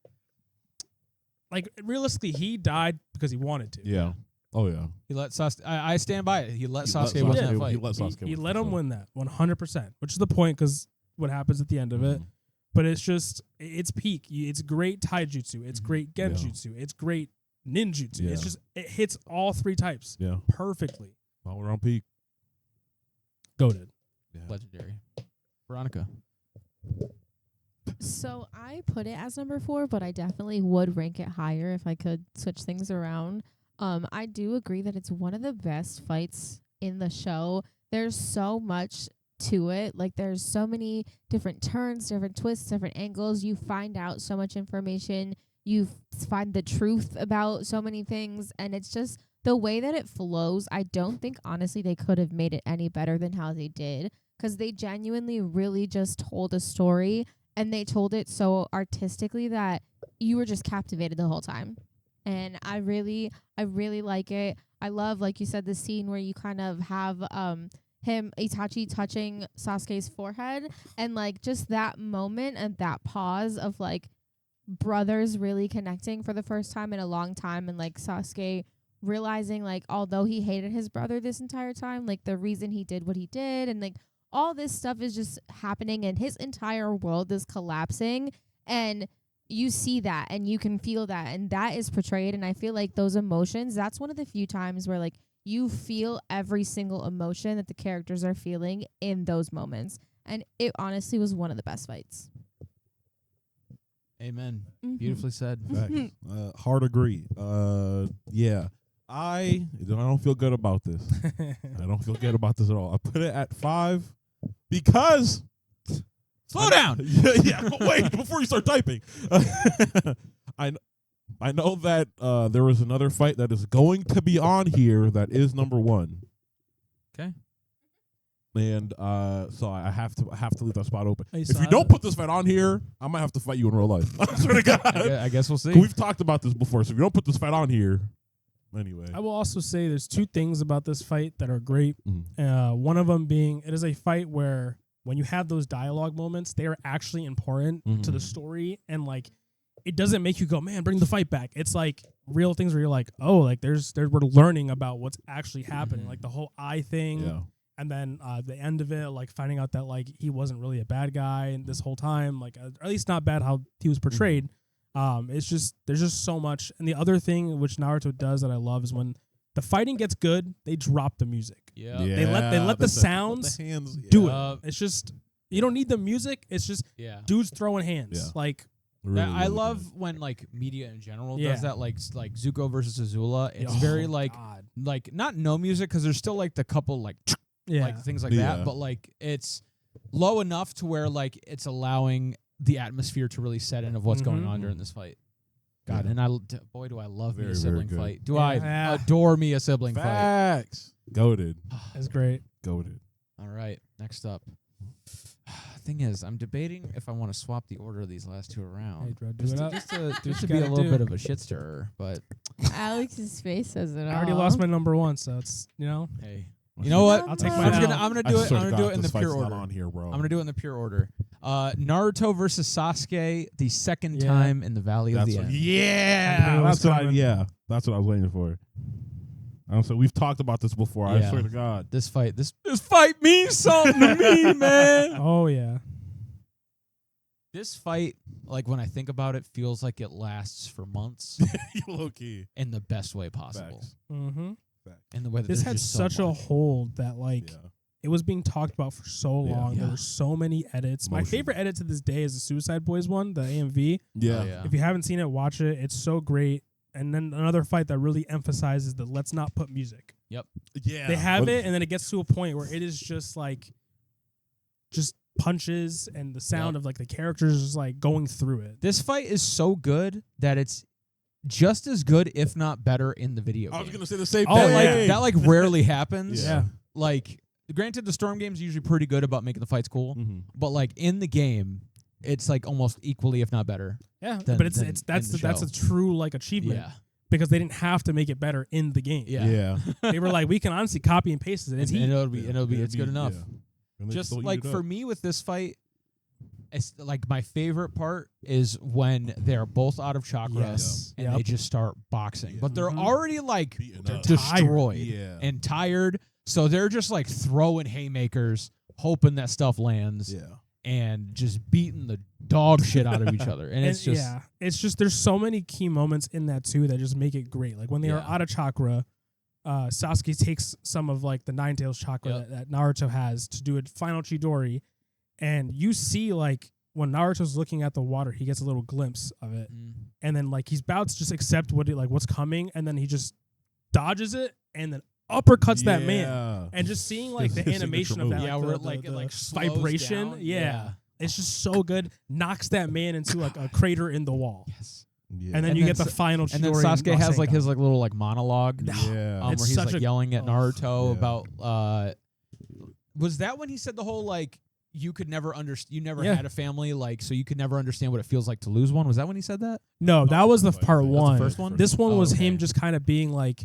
like realistically, he died because he wanted to. Yeah. Oh yeah. He let Sasuke. I stand by it. He let Sasuke win that fight. He let Sasuke. He let him win that 100%, which is the point, because what happens at the end of it. But it's just, it's peak. It's great taijutsu. It's great genjutsu. It's great ninjutsu. It's just, it hits all 3 types perfectly. While we're on peak. Goated. Yeah. Legendary. Veronica. So I put it as number 4, but I definitely would rank it higher if I could switch things around. I do agree that it's one of the best fights in the show. There's so much to it. Like, there's so many different turns, different twists, different angles. You find out so much information. You find the truth about so many things. And it's just the way that it flows. I don't think, honestly, they could have made it any better than how they did, because they genuinely really just told a story, and they told it so artistically that you were just captivated the whole time. And I really like it. I love, like you said, the scene where you kind of have Itachi touching Sasuke's forehead, and like just that moment and that pause of like brothers really connecting for the first time in a long time, and like Sasuke realizing, like, although he hated his brother this entire time, like the reason he did what he did, and like all this stuff is just happening, and his entire world is collapsing, and you see that and you can feel that, and that is portrayed. And I feel like those emotions, that's one of the few times where like you feel every single emotion that the characters are feeling in those moments. And it honestly was one of the best fights. Amen. Beautifully said. Hard agree. Yeah. I don't feel good about this. I don't feel good about this at all. I put it at 5 because... Slow down. Yeah. Wait, before you start typing. I know that there was another fight that is going to be on here that is number 1. Okay. And so I have to leave that spot open. If you don't put this fight on here, I might have to fight you in real life. I swear to God. I guess we'll see. We've talked about this before, so if you don't put this fight on here, anyway. I will also say there's 2 things about this fight that are great. One of them being, it is a fight where when you have those dialogue moments, they are actually important to the story, and like it doesn't make you go, man, bring the fight back. It's like real things where you're like, oh, like we're learning about what's actually happening, like the whole eye thing, and then the end of it, like finding out that like he wasn't really a bad guy and this whole time, like at least not bad how he was portrayed. It's just, there's just so much. And the other thing which Naruto does that I love is when the fighting gets good, they drop the music. Yeah. They let the sounds do it. It's just, you don't need the music. It's just dudes throwing hands. Yeah. Like, really, I love when like media in general does that, like Zuko versus Azula. It's very like not no music, because there's still like the couple like things like that, but like it's low enough to where like it's allowing the atmosphere to really set in of what's going on during this fight. God, Yeah. and boy, do I love me Very, a very sibling good. fight. Do Yeah. I adore me a sibling fight? Facts. Goated. That's great. Goated. All right, next up. Thing is, I'm debating if I want to swap the order of these last two Hey, around. bro, do it up. Just what to you be a gotta little do. bit of a shit stirrer, but Alex's face says it all. I already lost my number one, so it's hey, you know what? I'll take mine mine. I'm gonna do it. I'm gonna do it in the pure Not order. on here, bro. I'm gonna do it in the pure order. Naruto versus Sasuke, the second Yeah. time in the Valley of That's the what, End. yeah, That's what that's what I was waiting for. So we've talked about this before. I Yeah. swear to God. This fight means something to me, man. Oh yeah. This fight, like when I think about it, feels like it lasts for months Low key. in the best way possible. Facts. Mm-hmm. In the way that This there's had just so such a much. hold that like Yeah. it was being talked about for so Yeah. long. There Yeah. were so many edits. My Motion. favorite edit to this day is the Suicide Boys one, the AMV. Yeah. Oh, yeah. If you haven't seen it, watch it. It's so great. And then another fight that really emphasizes the let's not put music. Yeah. They have What- it, and then it gets to a point where it is just like just punches and the sound Yep. of like the characters just like going through it. This fight is so good that it's just as good, if not better, in the video I was game. gonna say the same Oh, thing. yeah. That like rarely happens. Yeah. Like, granted, the Storm game's usually pretty good about making the fights cool, Mhm. but like in the game, it's like almost equally, if not better. Yeah, than- but it's than that's in the that's show. a true like achievement Yeah. because they didn't have to make it better in the game. Yeah. Yeah. They were like, we can honestly copy and paste it. And, It's and heat. it'll be it's good enough. Yeah. And they Just still eat like it for up. me with this fight, it's like my favorite part is when they're both out of chakra Yes. and Yep. they just start boxing. Yeah. But they're Mhm. already like Beaten They're up. destroyed Yeah. and tired. So they're just like throwing haymakers, hoping that stuff lands, Yeah. and just beating the dog shit out of each other. And it's just yeah, it's just there's so many key moments in that too that just make it great. Like when they are Yeah. out of chakra, Sasuke takes some of like the Nine Tails chakra Yep. that Naruto has to do a final Chidori, and you see like when Naruto's looking at the water, he gets a little glimpse of it, and then like he's about to just accept what's coming, and then he just dodges it and then uppercuts that man. Yeah. And just seeing like the His animation signature of that, move. yeah, like, where the, it like the it like slows vibration, down. yeah. It's just so good. Knocks that man into like a crater in the wall, Yes. Yeah. and then And you then get the final. And then Chidori Sasuke has like Rasengan. his like little like monologue. Yeah. It's Where he's such like a- yelling at oh, Naruto yeah. about was that when he said the whole like you could never understand, you never Yeah. had a family, like so you could never understand what it feels like to lose one? Was that when he said that? No, that was the Like, part that's the one. first one? This one Oh, was okay. him just kind of being like,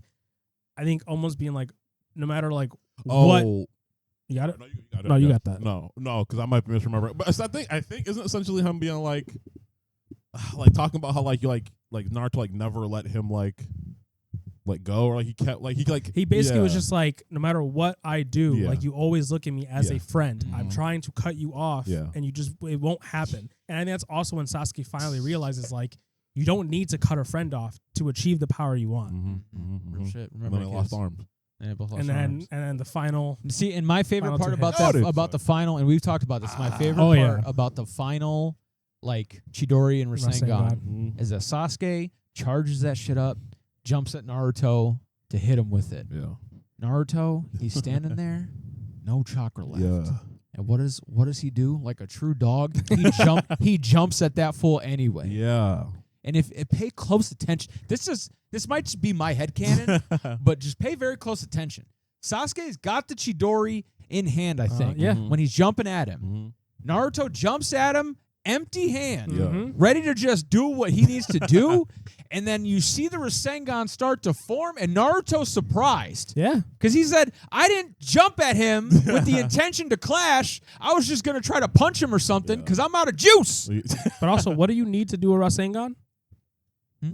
I think almost being like, no matter like Oh. what you got it. No, you got it. No, you Yeah. got that. No, because I might be misremembering. But I think isn't essentially him being like talking about how like you like Naruto like never let him like go, or like he kept like He basically was yeah. just like, no matter what I do, Yeah. like you always look at me as Yeah. a friend. I'm Mhm. trying to cut you off, Yeah. and it won't happen. And I think that's also when Sasuke finally realizes like, you don't need to cut a friend off to achieve the power you want. Real shit. And Remember then they lost arms. And they both lost And then arms. and then the final. See, and my favorite Final part two about hits. that Noted. about the final, and we've talked about this. My favorite Oh, part yeah. about the final, like Chidori and Rasengan, Mhm. is that Sasuke charges that shit up, jumps at Naruto to hit him with it. Yeah. Naruto, he's standing there, no chakra left. Yeah. And what does he do? Like a true dog, he jumps at that fool anyway. Yeah. And if pay close attention, this might just be my headcanon, but just pay very close attention. Sasuke's got the Chidori in hand, I think. yeah. Mhm. When he's jumping at him, Mhm. Naruto jumps at him, empty hand, Yeah. Mhm. ready to just do what he needs to do. And then you see the Rasengan start to form, and Naruto's surprised. Yeah. Because he said, I didn't jump at him with the intention to clash. I was just going to try to punch him or something because I'm out of juice. But also, what do you need to do a Rasengan? Hmm?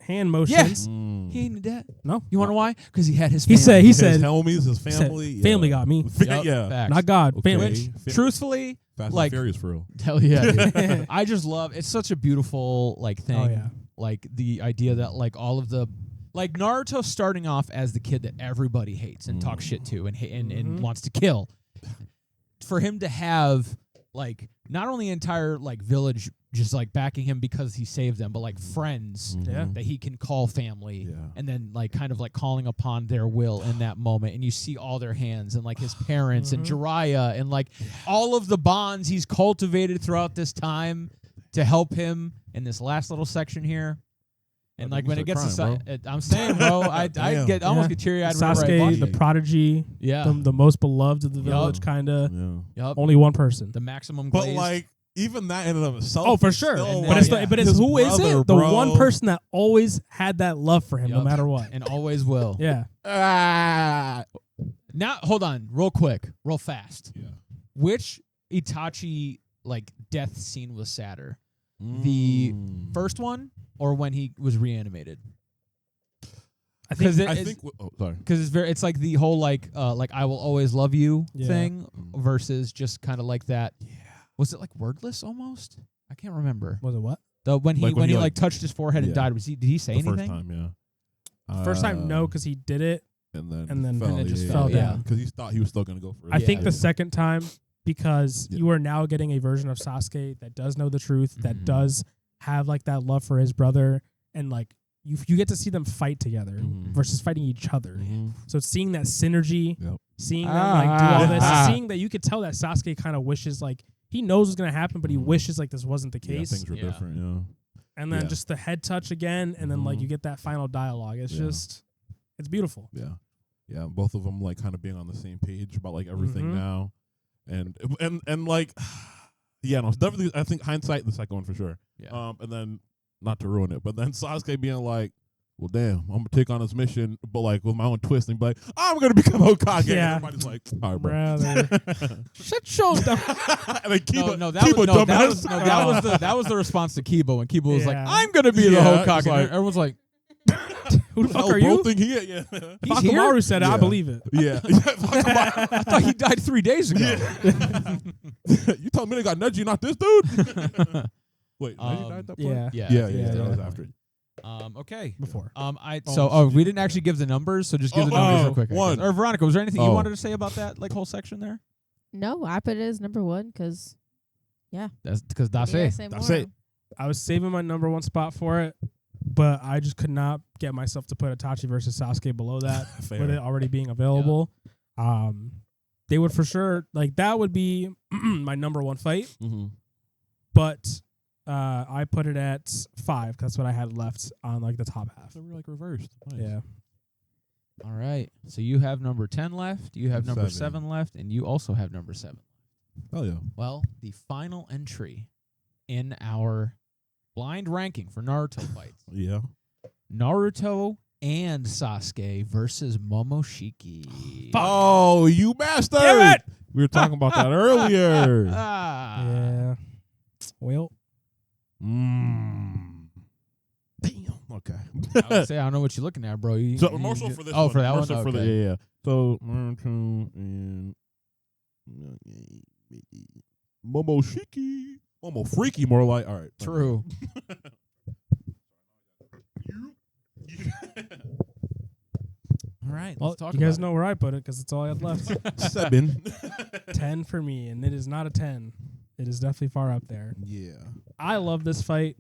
Hand motions. Yes. Mm. He ain't need that. No. You want to know why? Because he had his He family. said. He His said. homies, his said, family. yeah. Family got me. Yup, Yeah. facts. Not God. Okay. Family. Which, Fa- truthfully, Fast like- and Furious for real. hell yeah, dude. I just love. It's such a beautiful like thing. Oh yeah. Like the idea that like all of the like Naruto starting off as the kid that everybody hates and talks shit to and Mhm. wants to kill. For him to have like not only entire like village just like backing him because he saved them, but like friends Yeah. that he can call family. Yeah. And then like kind of like calling upon their will in that moment, and you see all their hands and like his parents and Mhm. Jiraiya and like all of the bonds he's cultivated throughout this time to help him in this last little section here. And I like think when you it gets to start crying, I'm saying, bro, I Damn. almost get teary eyed. Sasuke, the prodigy, Yeah. the most beloved of the Yup. village, kind of. Yeah. Yup. Only one person. The maximum But glazed. like even that in and of itself. Oh, for is sure. still, And But then- it's yeah. but it's his who is brother, it? The bro. one person that always had that love for him, no Yup. matter what. and always will. Yeah. Now, hold on, real quick, real fast. Yeah. Which Itachi like death scene was sadder? The first one or when he was reanimated? I think Because I think. Oh, sorry. it's like the whole like I will always love you Yeah. thing versus just kind of like that. Yeah. Was it like wordless almost? I can't remember. was it what? The when he Like when he, like like- touched his forehead and Yeah. died. Did he say The anything? first time, yeah. First time, no, because he did it. and then and then it just yeah, fell yeah, down. because he thought he was still gonna go for it. I think Yeah. the second time, because Yeah. you are now getting a version of Sasuke that does know the truth, that Mhm. does have like that love for his brother, and like you get to see them fight together Mhm. versus fighting each other. Mhm. So seeing that synergy, Yep. seeing them like do all this, Ah. seeing that you could tell that Sasuke kind of wishes like he knows what's gonna happen, but he Mhm. wishes like this wasn't the Yeah, case. things were Yeah. different. Yeah. And then Yeah. just the head touch again, and then like Mhm. you get that final dialogue. It's Yeah. just, it's beautiful. Yeah. Yeah. Both of them like kind of being on the same page about like everything Mhm. now, and like, yeah, no, it's definitely. I think hindsight, the second one for sure. Yeah. And then not to ruin it, but then Sasuke being like, "Well, damn, I'm gonna take on this mission, but like with my own twist," and be like, "I'm gonna become Hokage." Yeah. And everybody's like, "All right, bro." Brother. Shut your dumb. And then Kiba, No, Kiba dumbass. that was the response to Kiba when Kiba was like, Yeah. "I'm gonna be the Yeah, Hokage." it's And like- everyone's like, Who the fuck Hell, are you? bro think he, yeah, If He's here? Akamaru said it, I Yeah. believe it. yeah. "I thought he died 3 days ago." You telling me they got Neji, not this dude? Wait, Neji died at that point? Yeah. Yeah, Yeah, yeah, that was yeah. after. Okay. Before. We didn't actually give the numbers, so just give the numbers real quick. I one. guess. Or Veronica, was there anything you Oh. wanted to say about that like whole section there? No, I put it as number one because That's because Dase. That's it. I was saving my number one spot for it, but I just could not get myself to put Itachi versus Sasuke below that Fair. with it already being available. They would for sure, like, that would be my number one fight, Mm-hmm. but I put it at 5 'cause that's what I had left on like the top half. So we're like reversed. Nice. Yeah. All right. So you have number 10 left. You have number 7. 7 left, and you also have number 7. Oh yeah. Well, the final entry in our blind ranking for Naruto fights: Yeah. Naruto and Sasuke versus Momoshiki. Oh, you bastard! Damn it! We were talking about that earlier. Yeah. Well, Damn. Okay. I would say I don't know what you're looking at, bro. So Marshall for this. Oh, one. for that Marshall one. for the Okay. yeah. So Naruto and Momoshiki, Momo Freaky, more like. All right. True. All right. well, Let's talk you guys about know where I put it because it's all I had left. 7. 10 for me, and it is not a 10. It is definitely far up there. Yeah. I love this fight.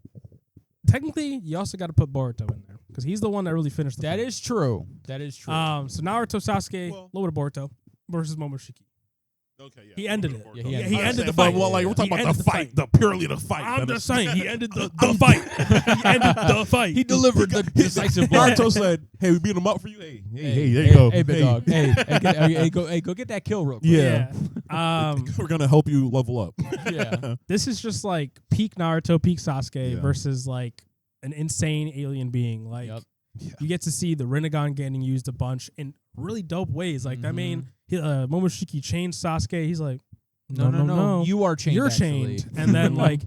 Technically, you also got to put Boruto in there because he's the one that really finished the That fight. is true. That is true. So Naruto, Sasuke, Well- little bit of Boruto versus Momoshiki. Okay. Yeah. He ended it. Yeah, he Yeah, ended he it. ended the But fight. well, like we're talking He about ended the the fight, fight. purely the fight. I'm That just is- saying, he ended the fight. He ended the fight. he delivered the decisive blow. Naruto said, "Hey, we beat him up for you. Hey, there you go. Hey, big dog. Hey, go get that kill real quick. Yeah. We're We're gonna help you level up." Yeah. This is just like peak Naruto, peak Sasuke Yeah. versus like an insane alien being. Like Yep. you get to see the Rinnegan getting used a bunch in really dope ways. Like I mean, Momoshiki chained Sasuke. He's like, no. You are chained. You're actually. chained. And then like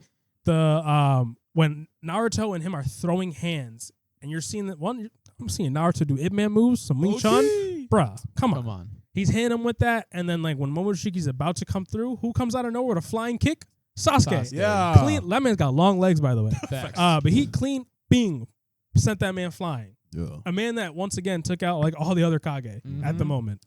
the when Naruto and him are throwing hands, and you're seeing that one. I'm seeing Naruto do Ip Man moves, some Wing Chun. Bruh, come on. Come on. He's hitting him with that, and then like when Momoshiki's about to come through, who comes out of nowhere with a flying kick? Sasuke. Yeah. Clean. That man's got long legs, by the way. Facts. But he clean bing sent that man flying. Yeah. A man that once again took out like all the other Kage at the Mhm. moment.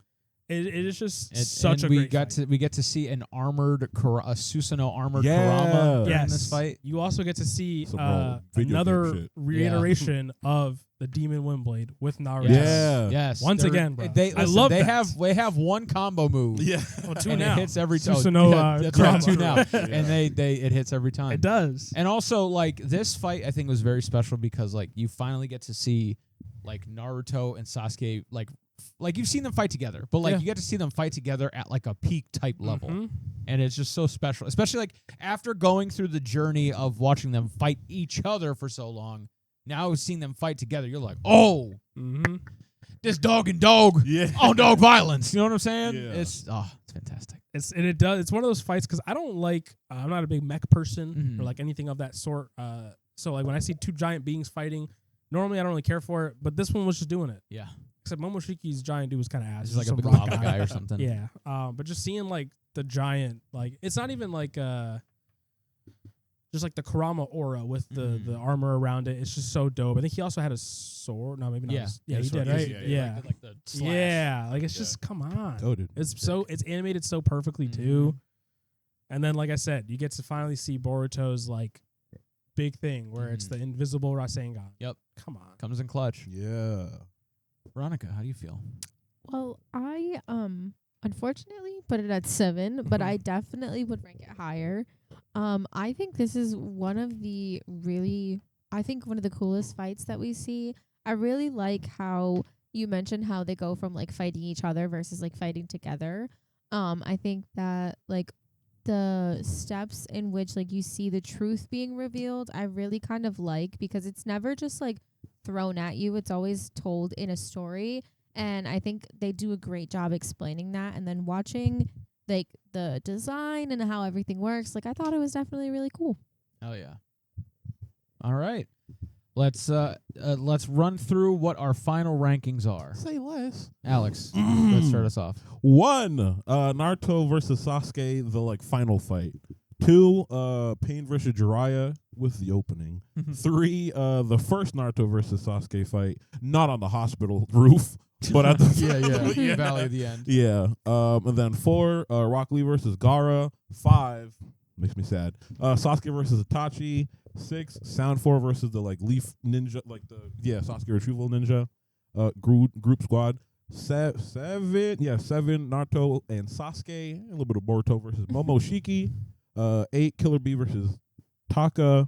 It is just And such a we great got fight. we get to see an armored a Susanoo armored Yeah. Kurama during Yes. this fight. You also get to see Some real video game another shit. reiteration of the Demon Windblade with Naruto. Yeah. Yes. Once They're- again, bro. They, I listen, love they that. have one combo move. Yeah. Well, two and now. it hits every time. Susanoo, That's Kurama. right, two now. Yeah. And it hits every time. It does. And also, like, this fight I think was very special because, like, you finally get to see, like, Naruto and Sasuke, like you've seen them fight together, but like Yeah. you get to see them fight together at like a peak type level. Mhm. And it's just so special, especially like after going through the journey of watching them fight each other for so long. Now seeing them fight together, you're like, oh, Mhm. this dog and dog, Yeah. on dog violence. You know what I'm saying? Yeah. It's fantastic. It does. It's one of those fights because I don't like. I'm not a big mech person Mhm. or like anything of that sort. So like when I see two giant beings fighting, normally I don't really care for it. But this one was just doing it. Yeah, Except Momoshiki's giant dude was kind of ass. it's like a Some big rock lava guy or something. Yeah. But just seeing like the giant, like it's not even like just like the Kurama aura with the armor around it. It's just so dope. I think he also had a sword. No, maybe not. Yeah. Yeah, he sword. did, right? Yeah, Yeah. Like the slash. Yeah. Like it's Yeah. just come on. Goated. It's animated so perfectly too. And then like I said, you get to finally see Boruto's like big thing where it's the invisible Rasengan. Yep. Come on. Comes in clutch. Yeah. Veronica, how do you feel? Well, I unfortunately put it at 7, but I definitely would rank it higher. I think this is one of the coolest fights that we see. I really like how you mentioned how they go from like fighting each other versus like fighting together. I think that like the steps in which like you see the truth being revealed, I really kind of like, because it's never just like thrown at you. It's always told in a story. And I think they do a great job explaining that. And then watching like the design and how everything works, like I thought it was definitely really cool. Oh yeah. All right. Let's run through what our final rankings are. Say less. Alex, let's start us off. 1, Naruto versus Sasuke, the like final fight. 2, Pain versus Jiraiya with the opening. 3, the first Naruto versus Sasuke fight, not on the hospital roof, but at the yeah. Valley of the End. Yeah. And then 4, Rock Lee versus Gaara. 5, makes me sad. Sasuke versus Itachi. 6, Sound 4 versus the like Leaf Ninja, like the Sasuke retrieval ninja. Group squad. 7, Naruto and Sasuke. A little bit of Boruto versus Momoshiki. 8, Killer Bee versus Taka.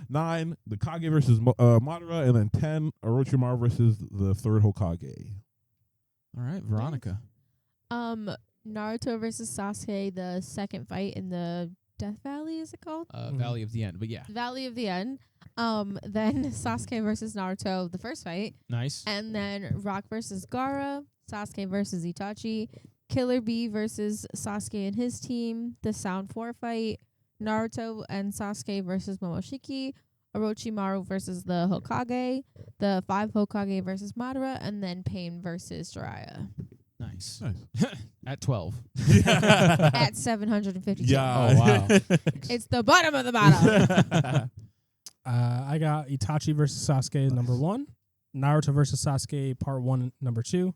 9, the Kage versus Madara, and then 10, Orochimaru versus the third Hokage. All right, Veronica. Naruto versus Sasuke, the second fight in the Death Valley, is it called? Valley of the End, but yeah. Valley of the End. Then Sasuke versus Naruto, the first fight. Nice. And then Rock versus Gaara, Sasuke versus Itachi, Killer Bee versus Sasuke and his team, the Sound 4 fight, Naruto and Sasuke versus Momoshiki, Orochimaru versus the Hokage, the 5 Hokage versus Madara, and then Pain versus Jiraiya. Nice. Nice. At 12. At 752. Yeah. Oh, wow. It's the bottom of the bottom. I got Itachi versus Sasuke number 1, Naruto versus Sasuke part 1 number 2,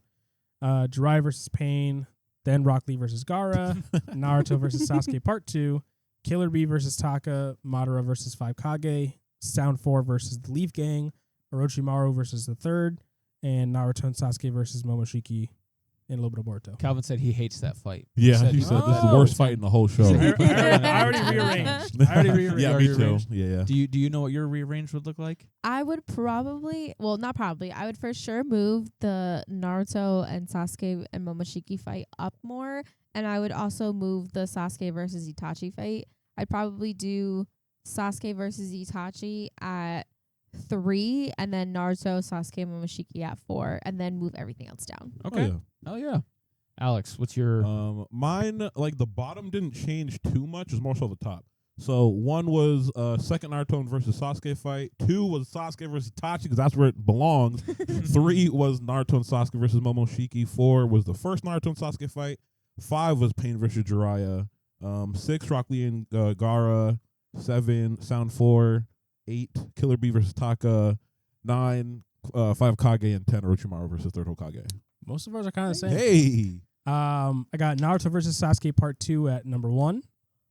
Jiraiya versus Pain, then Rock Lee versus Gaara, Naruto versus Sasuke part 2, Killer Bee versus Taka, Madara versus 5 Kage, Sound 4 versus the Leaf Gang, Orochimaru versus the third, and Naruto and Sasuke versus Momoshiki, and a little bit of Boruto. Calvin said he hates that fight. Yeah, said he he said this is the Oh. worst fight in the whole show. I already rearranged. Yeah, me too. rearranged. Yeah. Do you know what your rearrange would look like? I would probably, well, not probably, I would for sure move the Naruto and Sasuke and Momoshiki fight up more. And I would also move the Sasuke versus Itachi fight. I'd probably do Sasuke versus Itachi at 3, and then Naruto, Sasuke, and Momoshiki at 4, and then move everything else down. Okay. Oh, Oh yeah. Alex, what's your yeah. Mine, like the bottom didn't change too much. It's more so the top. So 1 was second Naruto versus Sasuke fight. 2 was Sasuke versus Itachi because that's where it belongs. 3 was Naruto and Sasuke versus Momoshiki. 4 was the first Naruto and Sasuke fight. 5 was Pain versus Jiraiya. 6 Rock Lee and Gaara. 7 Sound 4. 8 Killer Bee versus Taka. 9 5 Kage, and 10 Orochimaru versus third Hokage. Most of ours are kind of the same. Hey. I got Naruto versus Sasuke Part 2 at number 1.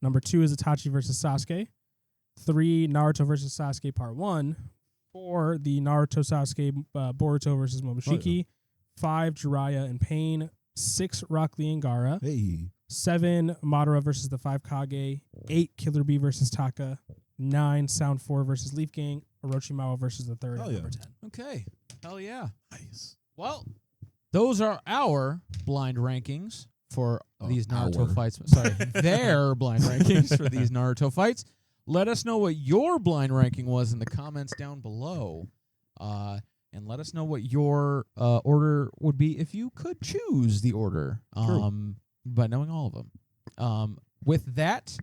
Number 2 is Itachi versus Sasuke. 3, Naruto versus Sasuke Part 1. 4, the Naruto Sasuke Boruto versus Momoshiki. 5, Jiraiya and Pain. 6, Rock Lee and Gaara. Hey. 7, Madara versus the 5 Kage. 8, Killer Bee versus Taka. 9, Sound 4 versus Leaf Gang. Orochimawa versus the 3rd at number 10. Okay. Hell yeah. Nice. Well, those are our blind rankings for these Naruto our. fights. Sorry, their blind rankings for these Naruto fights. Let us know what your blind ranking was in the comments down below. And let us know what your order would be if you could choose the order by knowing all of them. With that,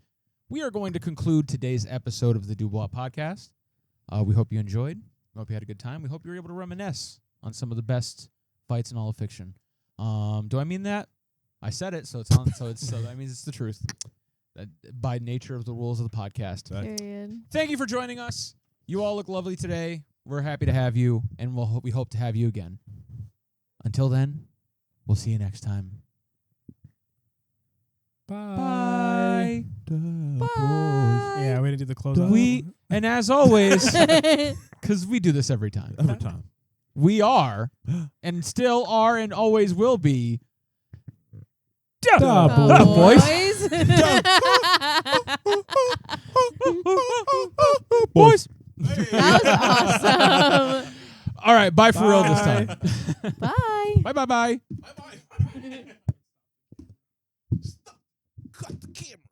we are going to conclude today's episode of the Dubois Podcast. We hope you enjoyed. We hope you had a good time. We hope you were able to reminisce on some of the best fights in all of fiction. Do I mean that? I said it, so it's on. So that means it's the truth. By nature of the rules of the podcast. Period. Thank you for joining us. You all look lovely today. We're happy to have you, and we hope to have you again. Until then, we'll see you next time. Bye. Bye. Yeah, we didn't do the close. And as always, because we do this every time. Every time. We are, and still are, and always will be. Boys. Boys. That was awesome. All right, bye for real this time. Bye. Bye. Bye-bye. Cut the camera.